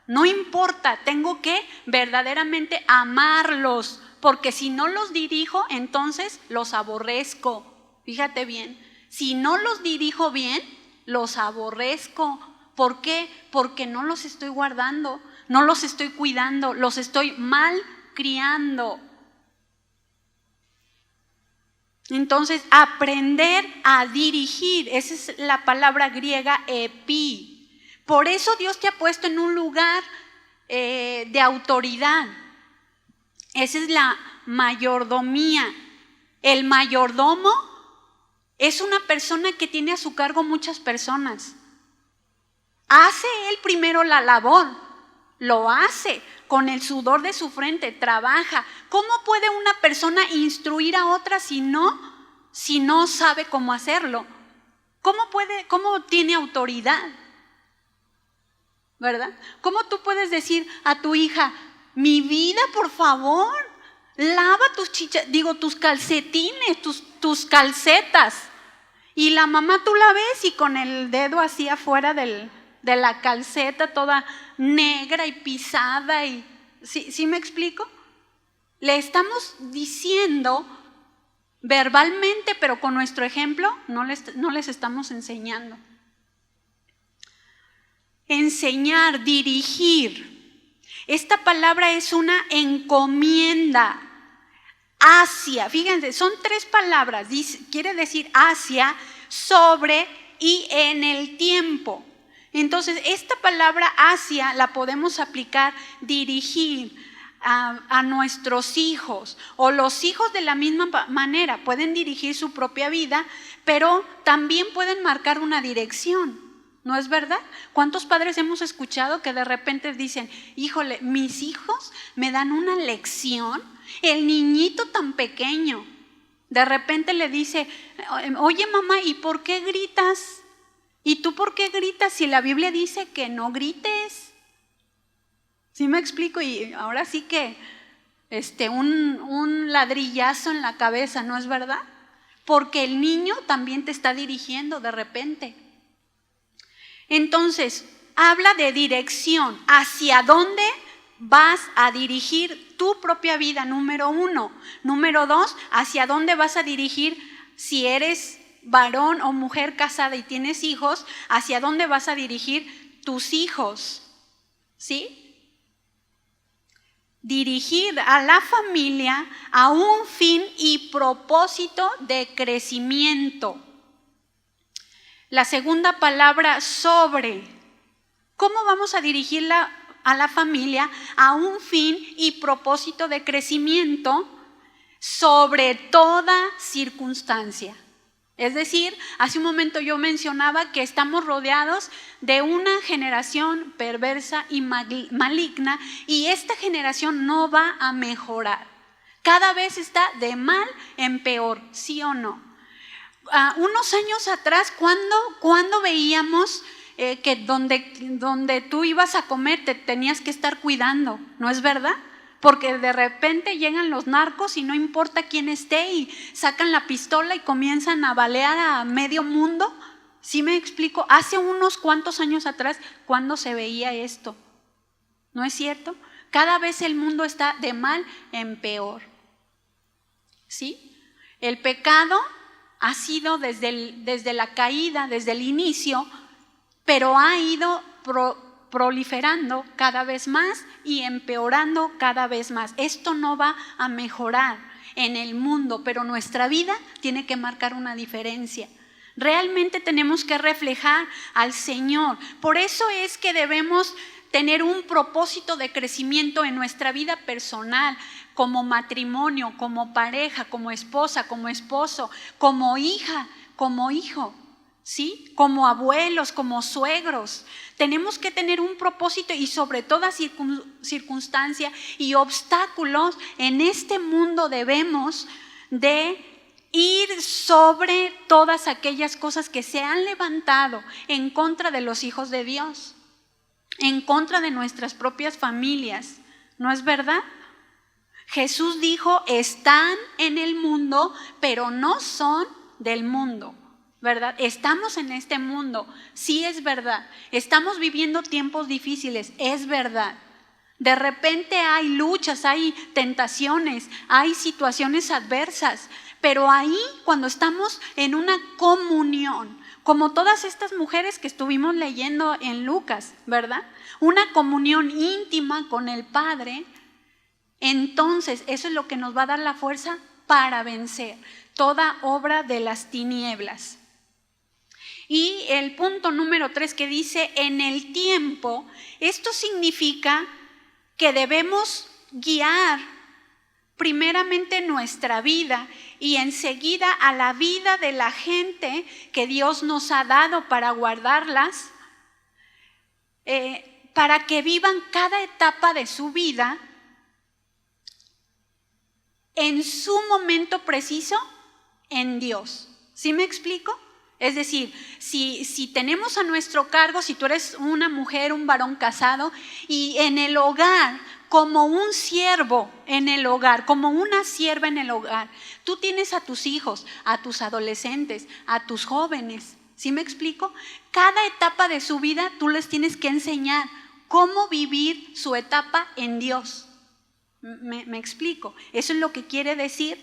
No importa, tengo que verdaderamente amarlos, porque si no los dirijo, entonces los aborrezco. Fíjate bien, si no los dirijo bien, los aborrezco. ¿Por qué? Porque no los estoy guardando, no los estoy cuidando, los estoy mal criando. Entonces, aprender a dirigir, esa es la palabra griega epi. Por eso Dios te ha puesto en un lugar de autoridad. Esa es la mayordomía. El mayordomo es una persona que tiene a su cargo muchas personas. Hace él primero la labor, lo hace con el sudor de su frente, trabaja. ¿Cómo puede una persona instruir a otra si no sabe cómo hacerlo? ¿Cómo tiene autoridad? ¿Verdad? ¿Cómo tú puedes decir a tu hija, mi vida, por favor, lava tus calcetines, tus calcetas? Y la mamá tú la ves y con el dedo así afuera de la calceta, toda negra y pisada. ¿Sí me explico? Le estamos diciendo verbalmente, pero con nuestro ejemplo no les estamos enseñando. Enseñar, dirigir. Esta palabra es una encomienda. Hacia, fíjense, son 3 palabras. Quiere decir hacia, sobre y en el tiempo. Entonces, esta palabra hacia la podemos aplicar, dirigir a nuestros hijos, o los hijos de la misma manera pueden dirigir su propia vida, pero también pueden marcar una dirección. ¿No es verdad? ¿Cuántos padres hemos escuchado que de repente dicen, híjole, mis hijos me dan una lección? El niñito tan pequeño, de repente le dice, oye mamá, ¿y por qué gritas? ¿Y tú por qué gritas si la Biblia dice que no grites? ¿Sí me explico? Y ahora sí que un ladrillazo en la cabeza, ¿no es verdad? Porque el niño también te está dirigiendo de repente. Entonces, habla de dirección, hacia dónde vas a dirigir tu propia vida, número 1. Número 2, hacia dónde vas a dirigir, si eres varón o mujer casada y tienes hijos, hacia dónde vas a dirigir tus hijos, ¿sí? Dirigir a la familia a un fin y propósito de crecimiento. La segunda palabra, sobre. ¿Cómo vamos a dirigirla a la familia a un fin y propósito de crecimiento sobre toda circunstancia? Es decir, hace un momento yo mencionaba que estamos rodeados de una generación perversa y maligna, y esta generación no va a mejorar. Cada vez está de mal en peor, ¿sí o no? Unos años atrás, ¿cuándo veíamos que donde tú ibas a comer te tenías que estar cuidando? ¿No es verdad? Porque de repente llegan los narcos y no importa quién esté y sacan la pistola y comienzan a balear a medio mundo. ¿Sí me explico? Hace unos cuantos años atrás, ¿cuándo se veía esto? ¿No es cierto? Cada vez el mundo está de mal en peor. ¿Sí? El pecado ha sido desde la caída, desde el inicio, pero ha ido proliferando cada vez más y empeorando cada vez más. Esto no va a mejorar en el mundo, pero nuestra vida tiene que marcar una diferencia. Realmente tenemos que reflejar al Señor. Por eso es que debemos tener un propósito de crecimiento en nuestra vida personal, como matrimonio, como pareja, como esposa, como esposo, como hija, como hijo, ¿sí? Como abuelos, como suegros. Tenemos que tener un propósito y sobre toda circunstancia y obstáculos en este mundo debemos de ir sobre todas aquellas cosas que se han levantado en contra de los hijos de Dios, en contra de nuestras propias familias. ¿No es verdad? Jesús dijo, están en el mundo, pero no son del mundo, ¿verdad? Estamos en este mundo, sí es verdad. Estamos viviendo tiempos difíciles, es verdad. De repente hay luchas, hay tentaciones, hay situaciones adversas, pero ahí cuando estamos en una comunión, como todas estas mujeres que estuvimos leyendo en Lucas, ¿verdad? Una comunión íntima con el Padre, entonces eso es lo que nos va a dar la fuerza para vencer toda obra de las tinieblas. Y el punto número 3 que dice, en el tiempo, esto significa que debemos guiar primeramente nuestra vida y enseguida a la vida de la gente que Dios nos ha dado para guardarlas, para que vivan cada etapa de su vida en su momento preciso en Dios. ¿Sí me explico? Es decir, si tenemos a nuestro cargo, si tú eres una mujer, un varón casado, y en el hogar, como un siervo en el hogar, como una sierva en el hogar, tú tienes a tus hijos, a tus adolescentes, a tus jóvenes. ¿Sí me explico? Cada etapa de su vida tú les tienes que enseñar cómo vivir su etapa en Dios. ¿Me explico? Eso es lo que quiere decir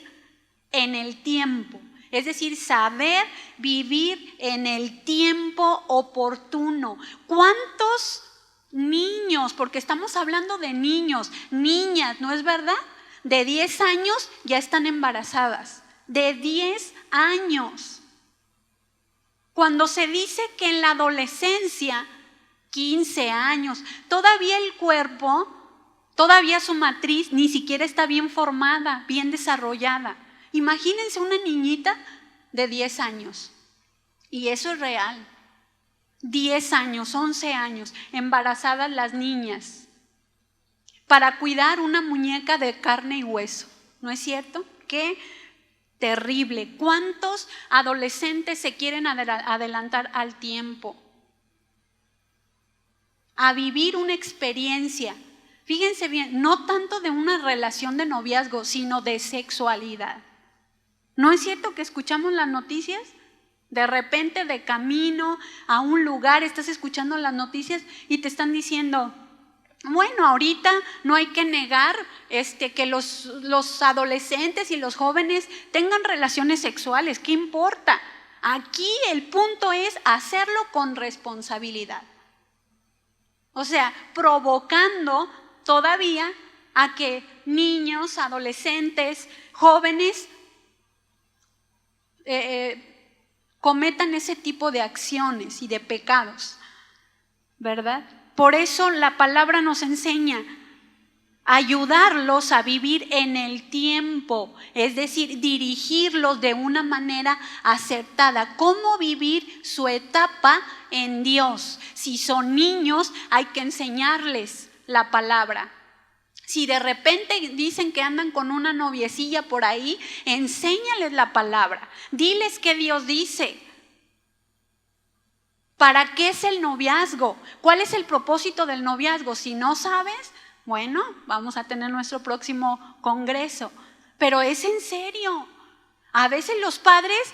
en el tiempo. Es decir, saber vivir en el tiempo oportuno. ¿Cuántos niños, porque estamos hablando de niños, niñas, ¿no es verdad? De 10 años ya están embarazadas, de 10 años. Cuando se dice que en la adolescencia, 15 años, todavía el cuerpo, todavía su matriz ni siquiera está bien formada, bien desarrollada. Imagínense una niñita de 10 años, y eso es real. 10 años, 11 años, embarazadas las niñas, para cuidar una muñeca de carne y hueso. ¿No es cierto? Qué terrible. ¿Cuántos adolescentes se quieren adelantar al tiempo? A vivir una experiencia. Fíjense bien, no tanto de una relación de noviazgo, sino de sexualidad. ¿No es cierto que escuchamos las noticias? De repente de camino a un lugar estás escuchando las noticias y te están diciendo, bueno, ahorita no hay que negar que los adolescentes y los jóvenes tengan relaciones sexuales, ¿qué importa? Aquí el punto es hacerlo con responsabilidad. O sea, provocando todavía a que niños, adolescentes, jóvenes cometan ese tipo de acciones y de pecados, ¿verdad? Por eso la palabra nos enseña ayudarlos a vivir en el tiempo, es decir, dirigirlos de una manera acertada. ¿Cómo vivir su etapa en Dios? Si son niños, hay que enseñarles la palabra. Si de repente dicen que andan con una noviecilla por ahí, enséñales la palabra. Diles qué Dios dice. ¿Para qué es el noviazgo? ¿Cuál es el propósito del noviazgo? Si no sabes, bueno, vamos a tener nuestro próximo congreso. Pero es en serio. A veces los padres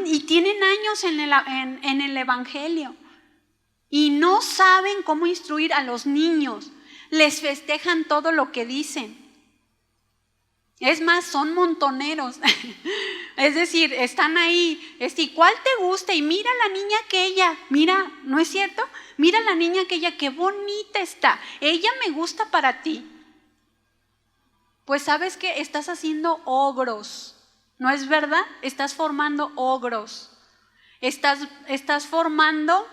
y tienen años en el evangelio y no saben cómo instruir a los niños. Les festejan todo lo que dicen. Es más, son montoneros. Es decir, están ahí, ¿cuál te gusta? Y mira la niña aquella, mira, ¿no es cierto? Mira la niña aquella, qué bonita está. Ella me gusta para ti. Pues sabes que estás haciendo ogros, ¿no es verdad? Estás formando ogros. Estás formando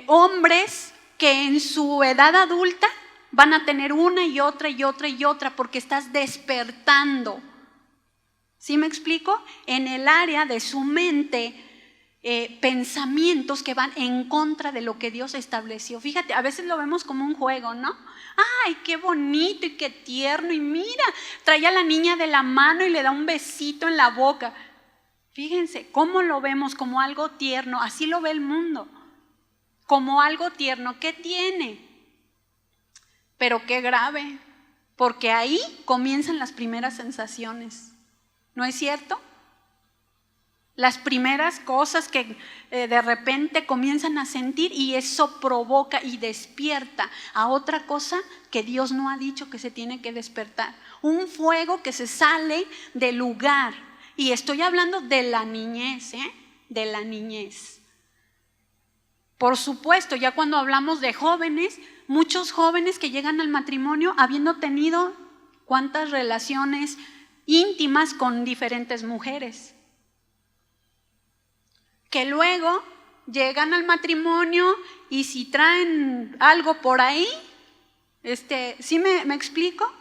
hombres que en su edad adulta van a tener una y otra y otra y otra, porque estás despertando. ¿Sí me explico? En el área de su mente, pensamientos que van en contra de lo que Dios estableció. Fíjate, a veces lo vemos como un juego, ¿no? ¡Ay, qué bonito y qué tierno! Y mira, trae a la niña de la mano y le da un besito en la boca. Fíjense, ¿cómo lo vemos? Como algo tierno. Así lo ve el mundo. Como algo tierno. ¿Qué tiene? Pero qué grave, porque ahí comienzan las primeras sensaciones, ¿no es cierto? Las primeras cosas que de repente comienzan a sentir, y eso provoca y despierta a otra cosa que Dios no ha dicho que se tiene que despertar. Un fuego que se sale del lugar, y estoy hablando de la niñez, de la niñez. Por supuesto, ya cuando hablamos de jóvenes, muchos jóvenes que llegan al matrimonio habiendo tenido cuántas relaciones íntimas con diferentes mujeres, que luego llegan al matrimonio y si traen algo por ahí, ¿sí me explico?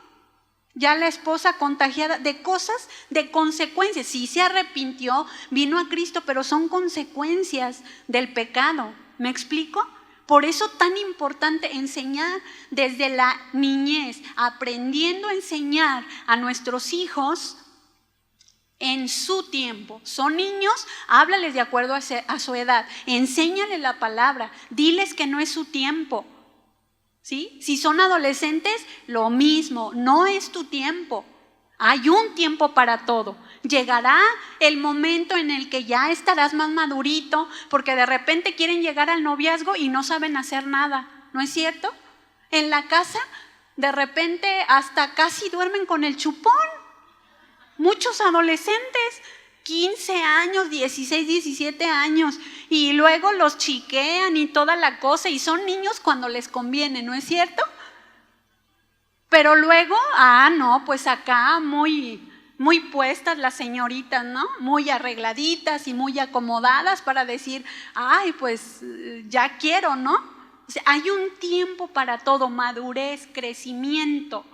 Ya la esposa contagiada de cosas, de consecuencias. Sí se arrepintió, vino a Cristo, pero son consecuencias del pecado. ¿Me explico? Por eso tan importante enseñar desde la niñez, aprendiendo a enseñar a nuestros hijos en su tiempo. Son niños, háblales de acuerdo a su edad, enséñales la palabra, diles que no es su tiempo. ¿Sí? Si son adolescentes, lo mismo, no es tu tiempo. Hay un tiempo para todo. Llegará el momento en el que ya estarás más madurito, porque de repente quieren llegar al noviazgo y no saben hacer nada, ¿no es cierto? En la casa, de repente hasta casi duermen con el chupón. Muchos adolescentes, 15 años, 16, 17 años, y luego los chiquean y toda la cosa, y son niños cuando les conviene, ¿no es cierto? Pero luego, no, pues acá muy puestas las señoritas, ¿no? Muy arregladitas y muy acomodadas para decir, ay, pues ya quiero, ¿no? O sea, hay un tiempo para todo, madurez, crecimiento,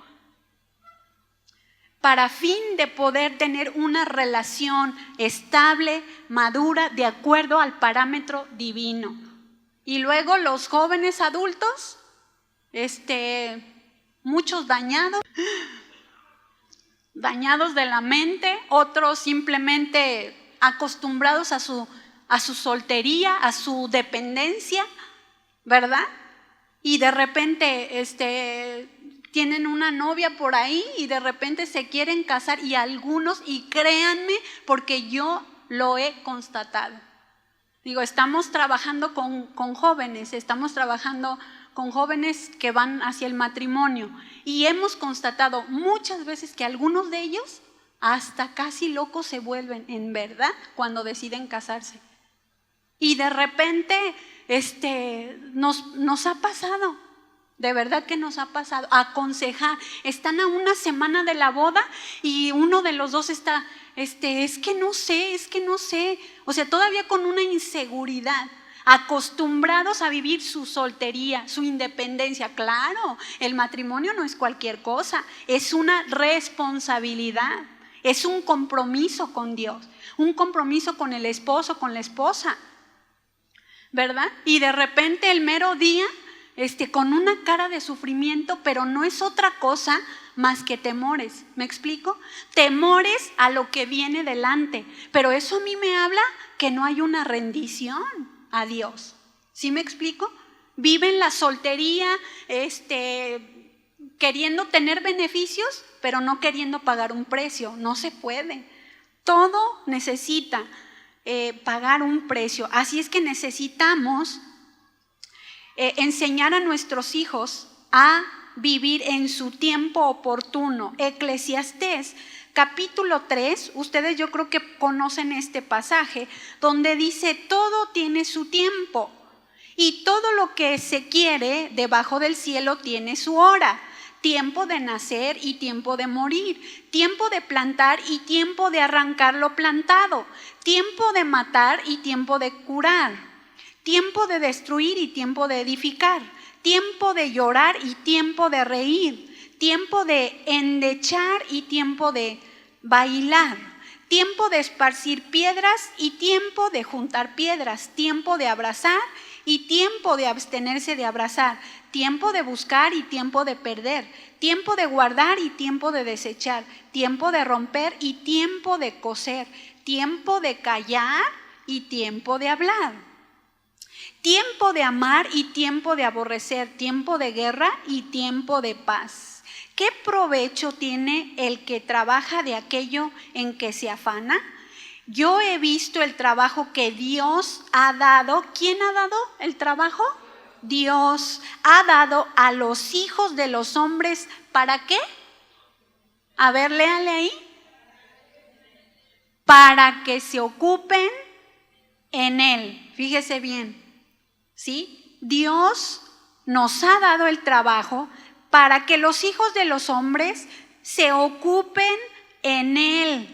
para fin de poder tener una relación estable, madura, de acuerdo al parámetro divino. Y luego los jóvenes adultos, muchos dañados de la mente, otros simplemente acostumbrados a su soltería, a su dependencia, ¿verdad? Y de repente tienen una novia por ahí y de repente se quieren casar, y algunos, y créanme, porque yo lo he constatado. Digo, estamos trabajando con jóvenes, estamos trabajando con jóvenes que van hacia el matrimonio, y hemos constatado muchas veces que algunos de ellos hasta casi locos se vuelven, en verdad, cuando deciden casarse. Y de repente nos ha pasado, de verdad que nos ha pasado, aconsejar. Están a una semana de la boda y uno de los dos está, es que no sé, o sea, todavía con una inseguridad. acostumbrados a vivir su soltería, su independencia. Claro, el matrimonio no es cualquier cosa, es una responsabilidad, es un compromiso con Dios, un compromiso con el esposo, con la esposa, ¿verdad? Y de repente el mero día, con una cara de sufrimiento, pero no es otra cosa más que temores. ¿Me explico? Temores a lo que viene delante, pero eso a mí me habla que no hay una rendición a Dios. ¿Sí me explico? Viven la soltería, queriendo tener beneficios, pero no queriendo pagar un precio. No se puede. Todo necesita pagar un precio. Así es que necesitamos enseñar a nuestros hijos a vivir en su tiempo oportuno. Eclesiastés capítulo 3, ustedes yo creo que conocen este pasaje, donde dice: todo tiene su tiempo y todo lo que se quiere debajo del cielo tiene su hora. Tiempo de nacer y tiempo de morir, tiempo de plantar y tiempo de arrancar lo plantado, tiempo de matar y tiempo de curar, tiempo de destruir y tiempo de edificar, tiempo de llorar y tiempo de reír, tiempo de endechar y tiempo de bailar, tiempo de esparcir piedras y tiempo de juntar piedras, tiempo de abrazar y tiempo de abstenerse de abrazar, tiempo de buscar y tiempo de perder, tiempo de guardar y tiempo de desechar, tiempo de romper y tiempo de coser, tiempo de callar y tiempo de hablar, tiempo de amar y tiempo de aborrecer, tiempo de guerra y tiempo de paz. ¿Qué provecho tiene el que trabaja de aquello en que se afana? Yo he visto el trabajo que Dios ha dado. ¿Quién ha dado el trabajo? Dios ha dado a los hijos de los hombres. ¿Para qué? A ver, léale ahí. Para que se ocupen en él. Fíjese bien, ¿sí? Dios nos ha dado el trabajo para que los hijos de los hombres se ocupen en él.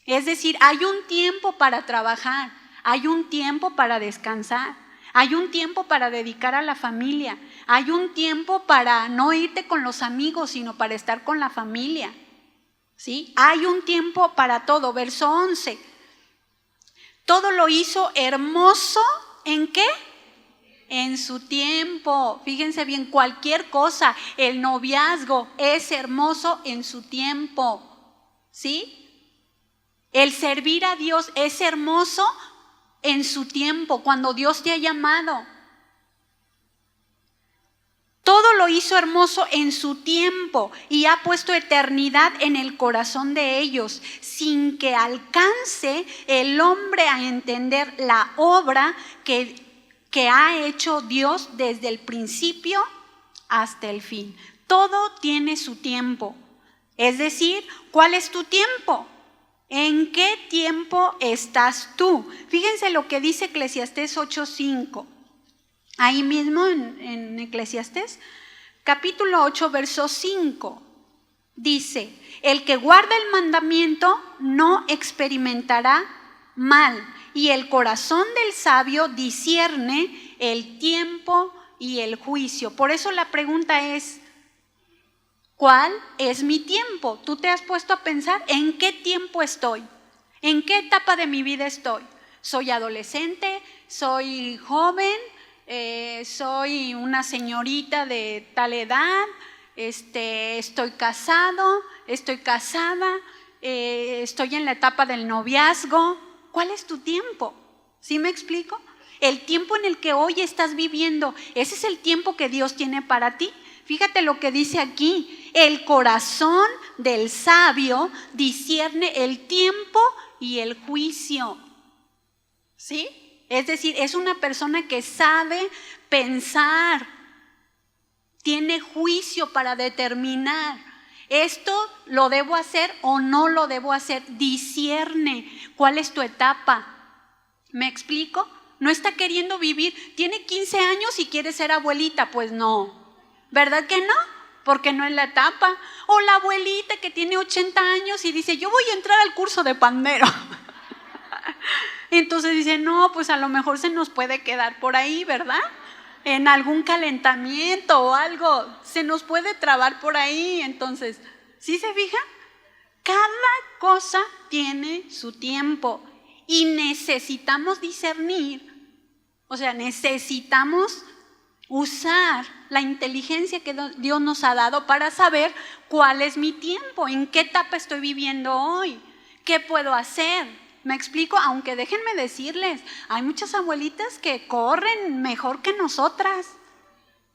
Es decir, hay un tiempo para trabajar, hay un tiempo para descansar, hay un tiempo para dedicar a la familia, hay un tiempo para no irte con los amigos, sino para estar con la familia, ¿sí? Hay un tiempo para todo. Verso 11. Todo lo hizo hermoso, ¿en qué? En su tiempo. Fíjense bien, cualquier cosa, el noviazgo es hermoso en su tiempo, ¿sí? El servir a Dios es hermoso en su tiempo, cuando Dios te ha llamado. Todo lo hizo hermoso en su tiempo y ha puesto eternidad en el corazón de ellos, sin que alcance el hombre a entender la obra que ha hecho Dios desde el principio hasta el fin. Todo tiene su tiempo. Es decir, ¿cuál es tu tiempo? ¿En qué tiempo estás tú? Fíjense lo que dice Eclesiastés 8:5. Ahí mismo en Eclesiastés, capítulo 8, verso 5. Dice: el que guarda el mandamiento no experimentará mal, y el corazón del sabio discierne el tiempo y el juicio. Por eso la pregunta es: ¿cuál es mi tiempo? ¿Tú te has puesto a pensar en qué tiempo estoy? ¿En qué etapa de mi vida estoy? ¿Soy adolescente? ¿Soy joven? ¿Soy una señorita de tal edad? ¿Estoy casado? ¿Estoy casada? ¿Estoy en la etapa del noviazgo? ¿Cuál es tu tiempo? ¿Sí me explico? El tiempo en el que hoy estás viviendo, ese es el tiempo que Dios tiene para ti. Fíjate lo que dice aquí: el corazón del sabio discierne el tiempo y el juicio. ¿Sí? Es decir, es una persona que sabe pensar, tiene juicio para determinar: esto lo debo hacer o no lo debo hacer. Discierne cuál es tu etapa. ¿Me explico? No está queriendo vivir, tiene 15 años y quiere ser abuelita. Pues no, ¿verdad que no? Porque no es la etapa. O la abuelita que tiene 80 años y dice: yo voy a entrar al curso de pandero. Entonces dice, no, pues a lo mejor se nos puede quedar por ahí, ¿verdad? En algún calentamiento o algo, se nos puede trabar por ahí. Entonces, ¿sí se fijan? Cada cosa tiene su tiempo y necesitamos discernir, o sea, necesitamos usar la inteligencia que Dios nos ha dado para saber cuál es mi tiempo, en qué etapa estoy viviendo hoy, qué puedo hacer. ¿Me explico? Aunque déjenme decirles, hay muchas abuelitas que corren mejor que nosotras.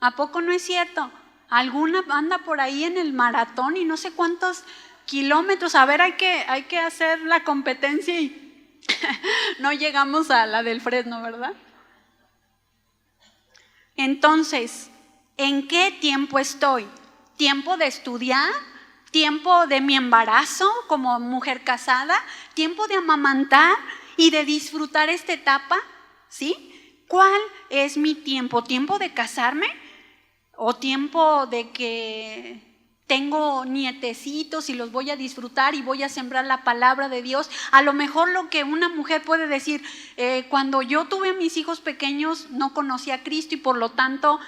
¿A poco no es cierto? Alguna anda por ahí en el maratón y no sé cuántos kilómetros. A ver, hay que hacer la competencia y no llegamos a la del Fresno, ¿verdad? Entonces, ¿en qué tiempo estoy? ¿Tiempo de estudiar? ¿Tiempo de mi embarazo como mujer casada? ¿Tiempo de amamantar y de disfrutar esta etapa? ¿Sí? ¿Cuál es mi tiempo? ¿Tiempo de casarme? ¿O tiempo de que tengo nietecitos y los voy a disfrutar y voy a sembrar la palabra de Dios? A lo mejor lo que una mujer puede decir, cuando yo tuve a mis hijos pequeños no conocí a Cristo y por lo tanto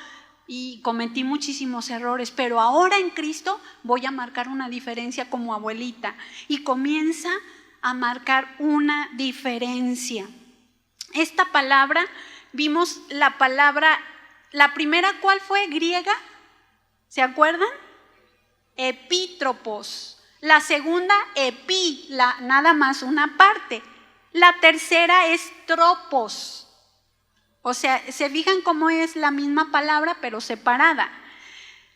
y cometí muchísimos errores, pero ahora en Cristo voy a marcar una diferencia como abuelita, y comienza a marcar una diferencia. Esta palabra, vimos la palabra, la primera, ¿cuál fue? Griega, ¿se acuerdan? Epítropos. La segunda, epi, nada más una parte. La tercera es tropos. O sea, se fijan cómo es la misma palabra pero separada.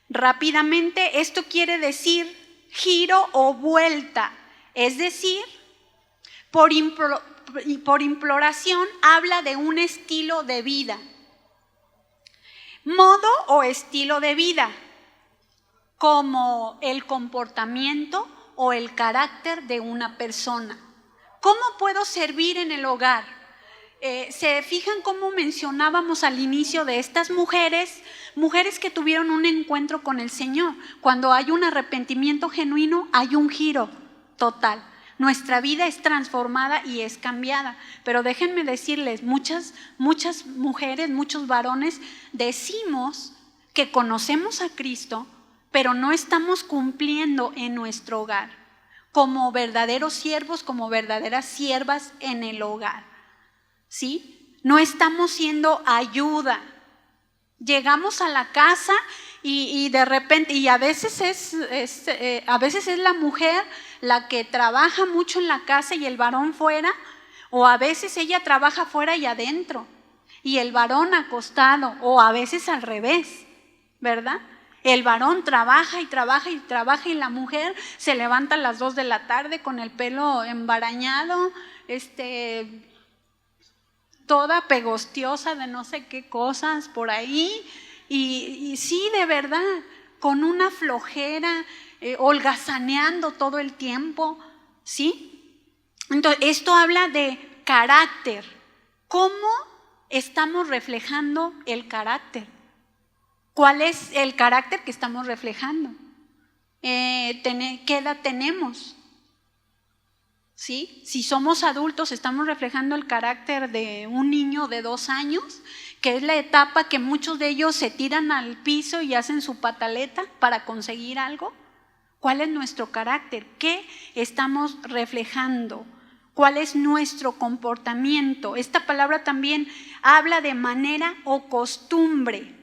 Rápidamente, esto quiere decir giro o vuelta. Es decir, por imploración habla de un estilo de vida. Modo o estilo de vida, como el comportamiento o el carácter de una persona. ¿Cómo puedo servir en el hogar? ¿Se fijan cómo mencionábamos al inicio de estas mujeres que tuvieron un encuentro con el Señor? Cuando hay un arrepentimiento genuino, hay un giro total. Nuestra vida es transformada y es cambiada. Pero déjenme decirles, muchas mujeres, muchos varones, decimos que conocemos a Cristo, pero no estamos cumpliendo en nuestro hogar, como verdaderos siervos, como verdaderas siervas en el hogar. ¿Sí? No estamos siendo ayuda. Llegamos a la casa y de repente, y a veces es la mujer la que trabaja mucho en la casa y el varón fuera, o a veces ella trabaja fuera y adentro, y el varón acostado, o a veces al revés, ¿verdad? El varón trabaja y trabaja y trabaja y la mujer se levanta a las 2 de la tarde con el pelo embarañado, toda pegostiosa de no sé qué cosas por ahí, y sí, de verdad, con una flojera, holgazaneando todo el tiempo, ¿sí? Entonces, esto habla de carácter. ¿Cómo estamos reflejando el carácter? ¿Cuál es el carácter que estamos reflejando? ¿Qué edad tenemos? ¿Sí? Si somos adultos, estamos reflejando el carácter de un niño de 2 años, que es la etapa que muchos de ellos se tiran al piso y hacen su pataleta para conseguir algo. ¿Cuál es nuestro carácter? ¿Qué estamos reflejando? ¿Cuál es nuestro comportamiento? Esta palabra también habla de manera o costumbre,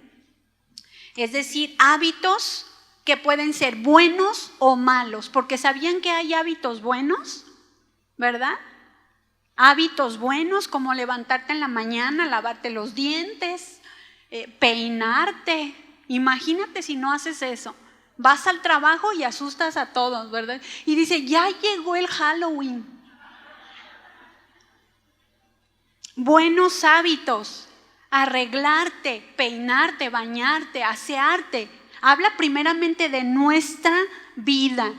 es decir, hábitos que pueden ser buenos o malos, porque ¿sabían que hay hábitos buenos? ¿Verdad? Hábitos buenos como levantarte en la mañana, lavarte los dientes, peinarte. Imagínate si no haces eso. Vas al trabajo y asustas a todos, ¿verdad? Y dice, ya llegó el Halloween. Buenos hábitos, arreglarte, peinarte, bañarte, asearte. Habla primeramente de nuestra vida,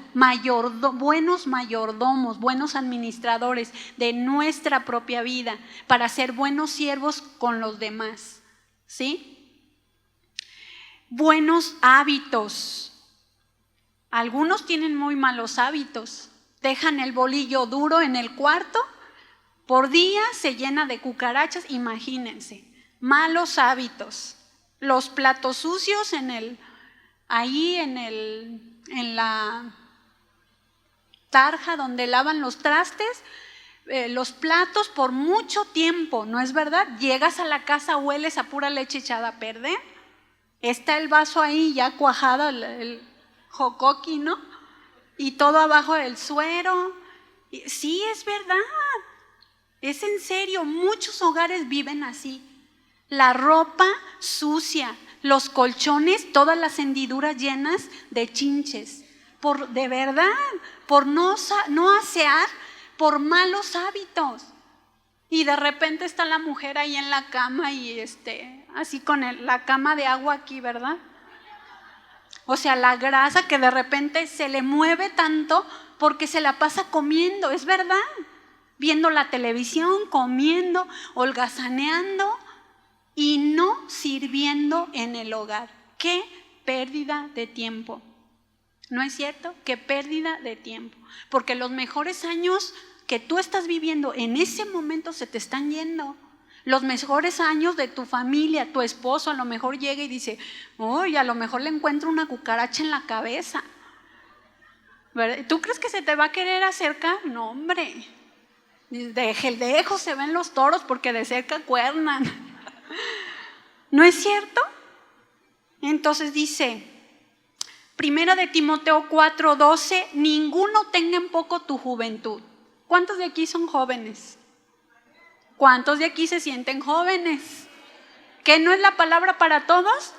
buenos mayordomos, buenos administradores de nuestra propia vida, para ser buenos siervos con los demás, ¿sí? Buenos hábitos. Algunos tienen muy malos hábitos. Dejan el bolillo duro en el cuarto Por día se llena de cucarachas, imagínense. Malos hábitos. Los platos sucios en la tarja donde lavan los trastes, los platos por mucho tiempo, ¿no es verdad? Llegas a la casa, hueles a pura leche echada a perder. Está el vaso ahí ya cuajado, el jocoqui, ¿no? Y todo abajo del suero. Sí, es verdad. Es en serio, muchos hogares viven así. La ropa sucia, los colchones, todas las hendiduras llenas de chinches. De verdad, por no asear, por malos hábitos. Y de repente está la mujer ahí en la cama y así con la cama de agua aquí, ¿verdad? O sea, la grasa que de repente se le mueve tanto porque se la pasa comiendo, es verdad. Viendo la televisión, comiendo, holgazaneando y no sirviendo en el hogar. ¡Qué pérdida de tiempo! ¿No es cierto? ¡Qué pérdida de tiempo! Porque los mejores años que tú estás viviendo en ese momento se te están yendo. Los mejores años de tu familia, tu esposo a lo mejor llega y dice, a lo mejor le encuentro una cucaracha en la cabeza. ¿Verdad? ¿Tú crees que se te va a querer acercar? No, hombre. De lejos se ven los toros porque de cerca cuernan. ¿No es cierto? Entonces dice, 1 de Timoteo 4:12, ninguno tenga en poco tu juventud. ¿Cuántos de aquí son jóvenes? ¿Cuántos de aquí se sienten jóvenes? ¿Que no es la palabra para todos?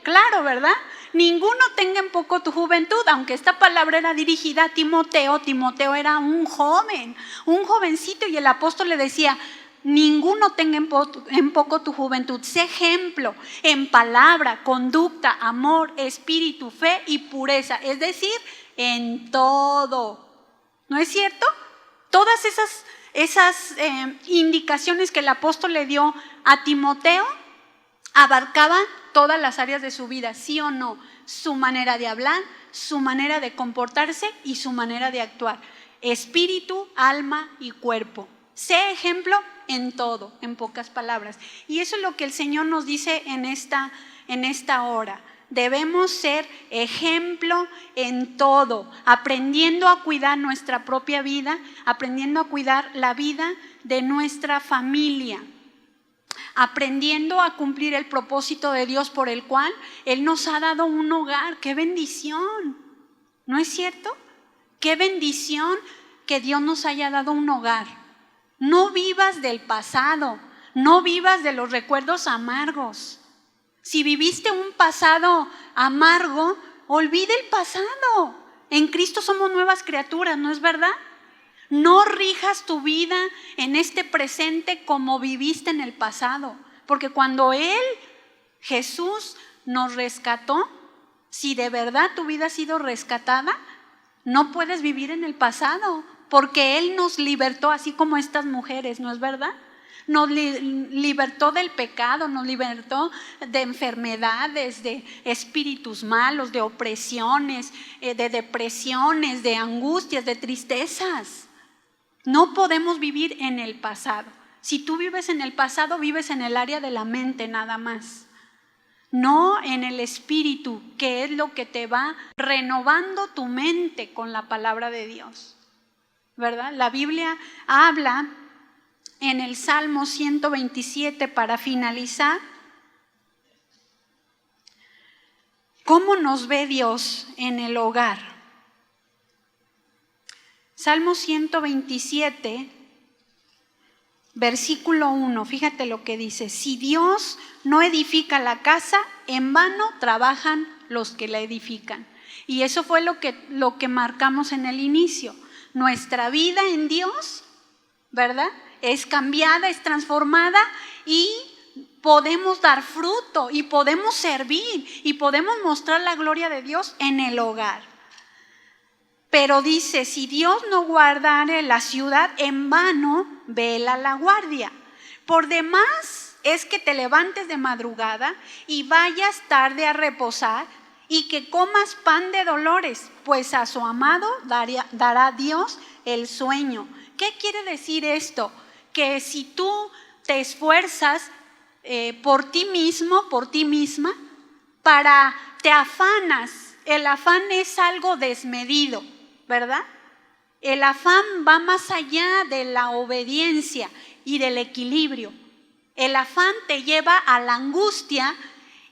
Claro, ¿verdad? Ninguno tenga en poco tu juventud, aunque esta palabra era dirigida a Timoteo. Timoteo era un joven, un jovencito, y el apóstol le decía, ninguno tenga en poco tu juventud, sé ejemplo en palabra, conducta, amor, espíritu, fe y pureza, es decir, en todo. ¿No es cierto? Todas esas indicaciones que el apóstol le dio a Timoteo abarcaban todas las áreas de su vida, ¿sí o no? Su manera de hablar, su manera de comportarse y su manera de actuar. Espíritu, alma y cuerpo. Sé ejemplo en todo, en pocas palabras. Y eso es lo que el Señor nos dice en esta hora. Debemos ser ejemplo en todo, aprendiendo a cuidar nuestra propia vida, aprendiendo a cuidar la vida de nuestra familia, aprendiendo a cumplir el propósito de Dios por el cual Él nos ha dado un hogar. ¡Qué bendición! ¿No es cierto? ¡Qué bendición que Dios nos haya dado un hogar! No vivas del pasado, no vivas de los recuerdos amargos. Si viviste un pasado amargo, olvida el pasado. En Cristo somos nuevas criaturas, ¿no es verdad? No rijas tu vida en este presente como viviste en el pasado. Porque cuando Jesús, nos rescató, si de verdad tu vida ha sido rescatada, no puedes vivir en el pasado. Porque Él nos libertó, así como estas mujeres, ¿no es verdad? Nos libertó del pecado, nos libertó de enfermedades, de espíritus malos, de opresiones, de depresiones, de angustias, de tristezas. No podemos vivir en el pasado. Si tú vives en el pasado, vives en el área de la mente nada más. No en el espíritu, que es lo que te va renovando tu mente con la palabra de Dios. ¿Verdad? La Biblia habla en el Salmo 127, para finalizar, ¿cómo nos ve Dios en el hogar? Salmo 127, versículo 1, fíjate lo que dice: si Dios no edifica la casa, en vano trabajan los que la edifican. Y eso fue lo que marcamos en el inicio. Nuestra vida en Dios, ¿verdad?, es cambiada, es transformada y podemos dar fruto y podemos servir y podemos mostrar la gloria de Dios en el hogar. Pero dice, si Dios no guardare la ciudad, en vano vela la guardia. Por demás es que te levantes de madrugada y vayas tarde a reposar y que comas pan de dolores, pues a su amado dará Dios el sueño. ¿Qué quiere decir esto? que si tú te esfuerzas por ti mismo, por ti misma, te afanas. El afán es algo desmedido, ¿verdad? El afán va más allá de la obediencia y del equilibrio. El afán te lleva a la angustia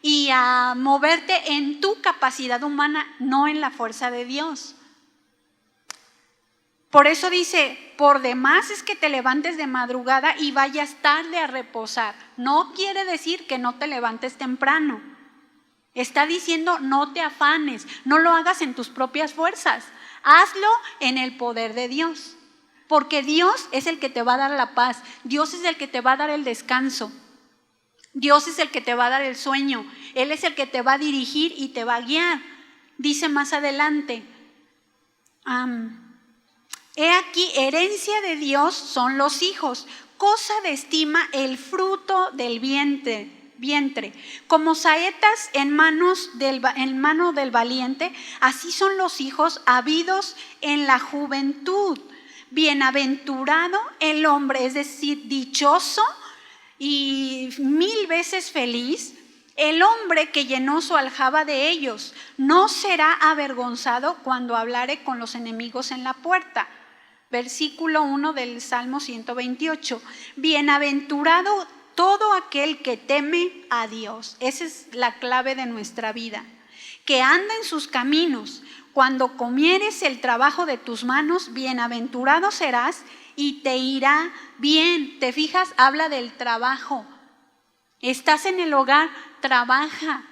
y a moverte en tu capacidad humana, no en la fuerza de Dios. Por eso dice, por demás es que te levantes de madrugada y vayas tarde a reposar. No quiere decir que no te levantes temprano. Está diciendo, no te afanes, no lo hagas en tus propias fuerzas. Hazlo en el poder de Dios. Porque Dios es el que te va a dar la paz. Dios es el que te va a dar el descanso. Dios es el que te va a dar el sueño. Él es el que te va a dirigir y te va a guiar. Dice más adelante, he aquí, herencia de Dios son los hijos, cosa de estima el fruto del vientre. Como saetas en mano del valiente, así son los hijos habidos en la juventud. Bienaventurado el hombre, es decir, dichoso y 1000 veces feliz, el hombre que llenó su aljaba de ellos. No será avergonzado cuando hablare con los enemigos en la puerta. Versículo 1 del Salmo 128. Bienaventurado todo aquel que teme a Dios. Esa es la clave de nuestra vida. Que anda en sus caminos. Cuando comieres el trabajo de tus manos, bienaventurado serás y te irá bien. ¿Te fijas? Habla del trabajo. Estás en el hogar, trabaja.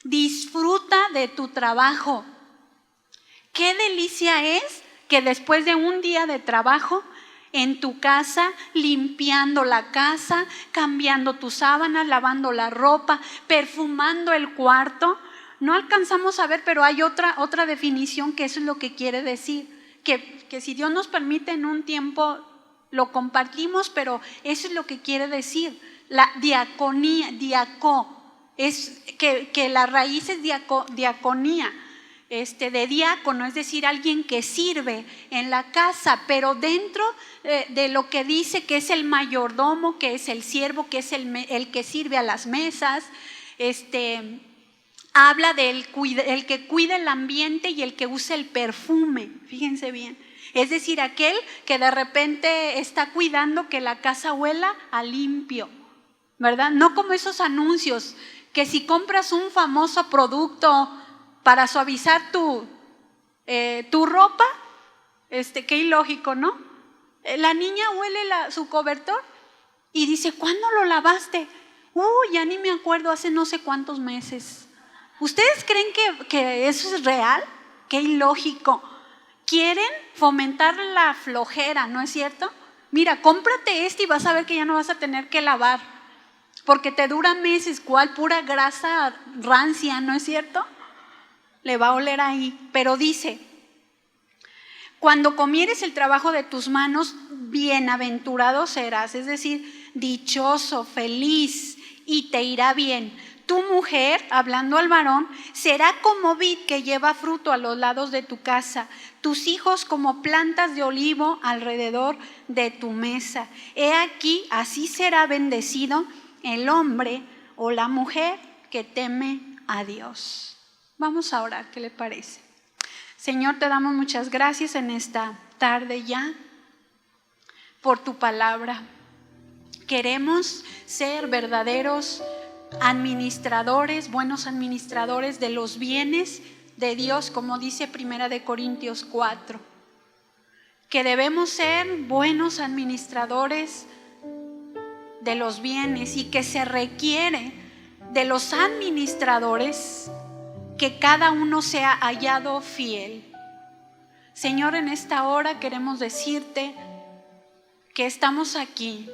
Disfruta de tu trabajo. Qué delicia es que después de un día de trabajo en tu casa, limpiando la casa, cambiando tus sábanas, lavando la ropa, perfumando el cuarto. No alcanzamos a ver, pero hay otra definición que eso es lo que quiere decir. Que si Dios nos permite en un tiempo lo compartimos, pero eso es lo que quiere decir. La diaconía, es que la raíz es diaconía. De diácono, es decir, alguien que sirve en la casa, pero dentro de lo que dice que es el mayordomo, que es el siervo, que es el que sirve a las mesas, habla del el que cuida el ambiente y el que usa el perfume, fíjense bien. Es decir, aquel que de repente está cuidando que la casa huela a limpio, ¿verdad? No como esos anuncios que si compras un famoso producto para suavizar tu ropa, qué ilógico, ¿no? La niña huele su cobertor y dice, ¿cuándo lo lavaste? Ya ni me acuerdo, hace no sé cuántos meses. ¿Ustedes creen que eso es real? Qué ilógico. Quieren fomentar la flojera, ¿no es cierto? Mira, cómprate y vas a ver que ya no vas a tener que lavar, porque te dura meses. ¿Cuál? Pura grasa rancia, ¿no es cierto? Le va a oler ahí. Pero dice, cuando comieres el trabajo de tus manos, bienaventurado serás, es decir, dichoso, feliz, y te irá bien. Tu mujer, hablando al varón, será como vid que lleva fruto a los lados de tu casa, tus hijos como plantas de olivo alrededor de tu mesa. He aquí, así será bendecido el hombre o la mujer que teme a Dios. Vamos a orar, ¿qué le parece? Señor, te damos muchas gracias en esta tarde ya por tu palabra. Queremos ser verdaderos administradores, buenos administradores de los bienes de Dios, como dice 1 Corintios 4, que debemos ser buenos administradores de los bienes y que se requiere de los administradores que cada uno sea hallado fiel. Señor, en esta hora queremos decirte que estamos aquí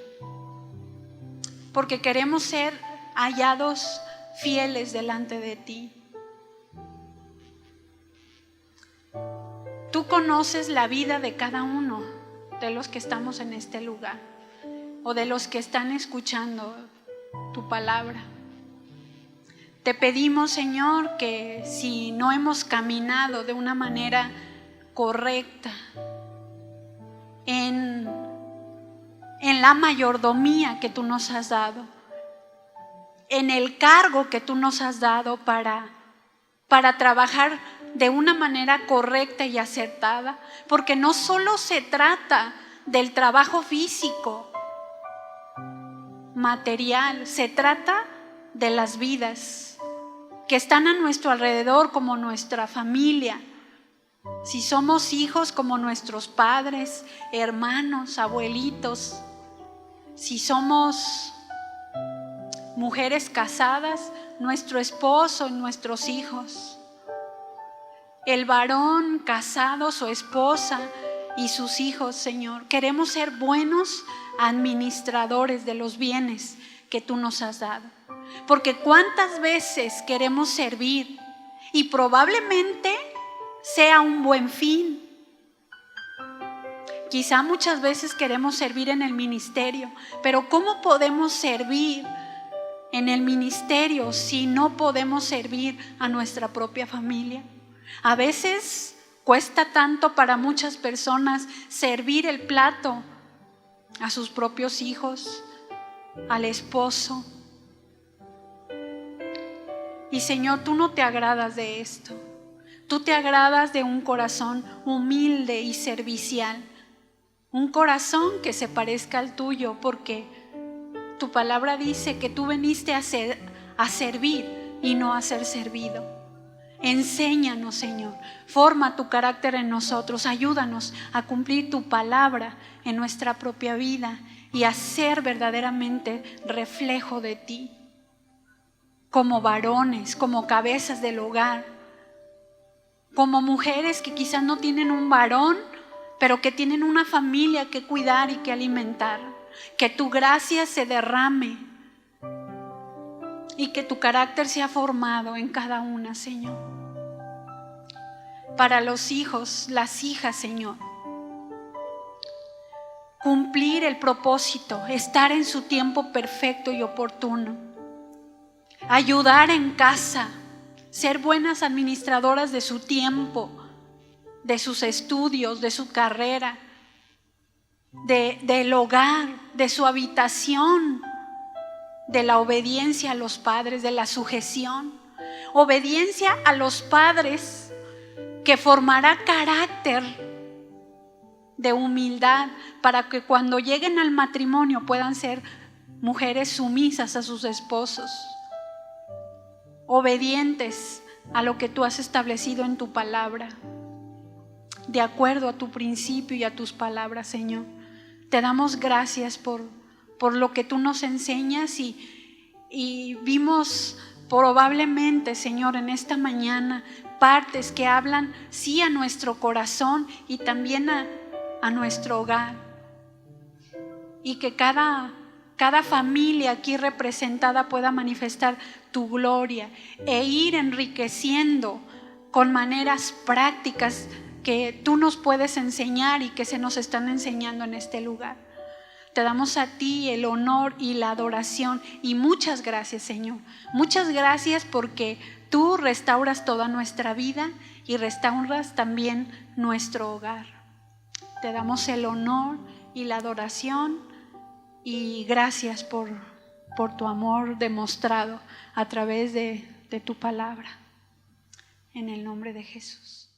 porque queremos ser hallados fieles delante de ti. Tú conoces la vida de cada uno de los que estamos en este lugar o de los que están escuchando tu palabra. Te pedimos, Señor, que si no hemos caminado de una manera correcta en en la mayordomía que tú nos has dado, en el cargo que tú nos has dado para trabajar de una manera correcta y acertada, porque no solo se trata del trabajo físico, material, se trata de las vidas que están a nuestro alrededor, como nuestra familia. Si somos hijos, como nuestros padres, hermanos, abuelitos. Si somos mujeres casadas, nuestro esposo y nuestros hijos. El varón casado, su esposa y sus hijos, Señor. Queremos ser buenos administradores de los bienes que tú nos has dado. Porque cuántas veces queremos servir y probablemente sea un buen fin. Quizá muchas veces queremos servir en el ministerio, pero ¿cómo podemos servir en el ministerio si no podemos servir a nuestra propia familia? A veces cuesta tanto para muchas personas servir el plato a sus propios hijos, al esposo. Y Señor, tú no te agradas de esto. Tú te agradas de un corazón humilde y servicial. Un corazón que se parezca al tuyo, porque tu palabra dice que tú viniste a servir y no a ser servido. Enséñanos, Señor. Forma tu carácter en nosotros. Ayúdanos a cumplir tu palabra en nuestra propia vida y a ser verdaderamente reflejo de ti. Como varones, como cabezas del hogar, como mujeres que quizás no tienen un varón, pero que tienen una familia que cuidar y que alimentar. Que tu gracia se derrame y que tu carácter sea formado en cada una, Señor. Para los hijos, las hijas, Señor, cumplir el propósito, estar en su tiempo perfecto y oportuno. Ayudar en casa, ser buenas administradoras de su tiempo, de sus estudios, de su carrera, del hogar, de su habitación, de la obediencia a los padres, de la sujeción. Obediencia a los padres que formará carácter de humildad para que cuando lleguen al matrimonio puedan ser mujeres sumisas a sus esposos, obedientes a lo que tú has establecido en tu palabra, de acuerdo a tu principio y a tus palabras, Señor. Te damos gracias por lo que tú nos enseñas y vimos probablemente, Señor, en esta mañana partes que hablan sí a nuestro corazón y también a nuestro hogar. Y que cada familia aquí representada pueda manifestar tu gloria e ir enriqueciendo con maneras prácticas que tú nos puedes enseñar y que se nos están enseñando en este lugar. Te damos a ti el honor y la adoración y muchas gracias, Señor. Muchas gracias porque tú restauras toda nuestra vida y restauras también nuestro hogar. Te damos el honor y la adoración y gracias por tu amor demostrado a través de tu palabra. En el nombre de Jesús.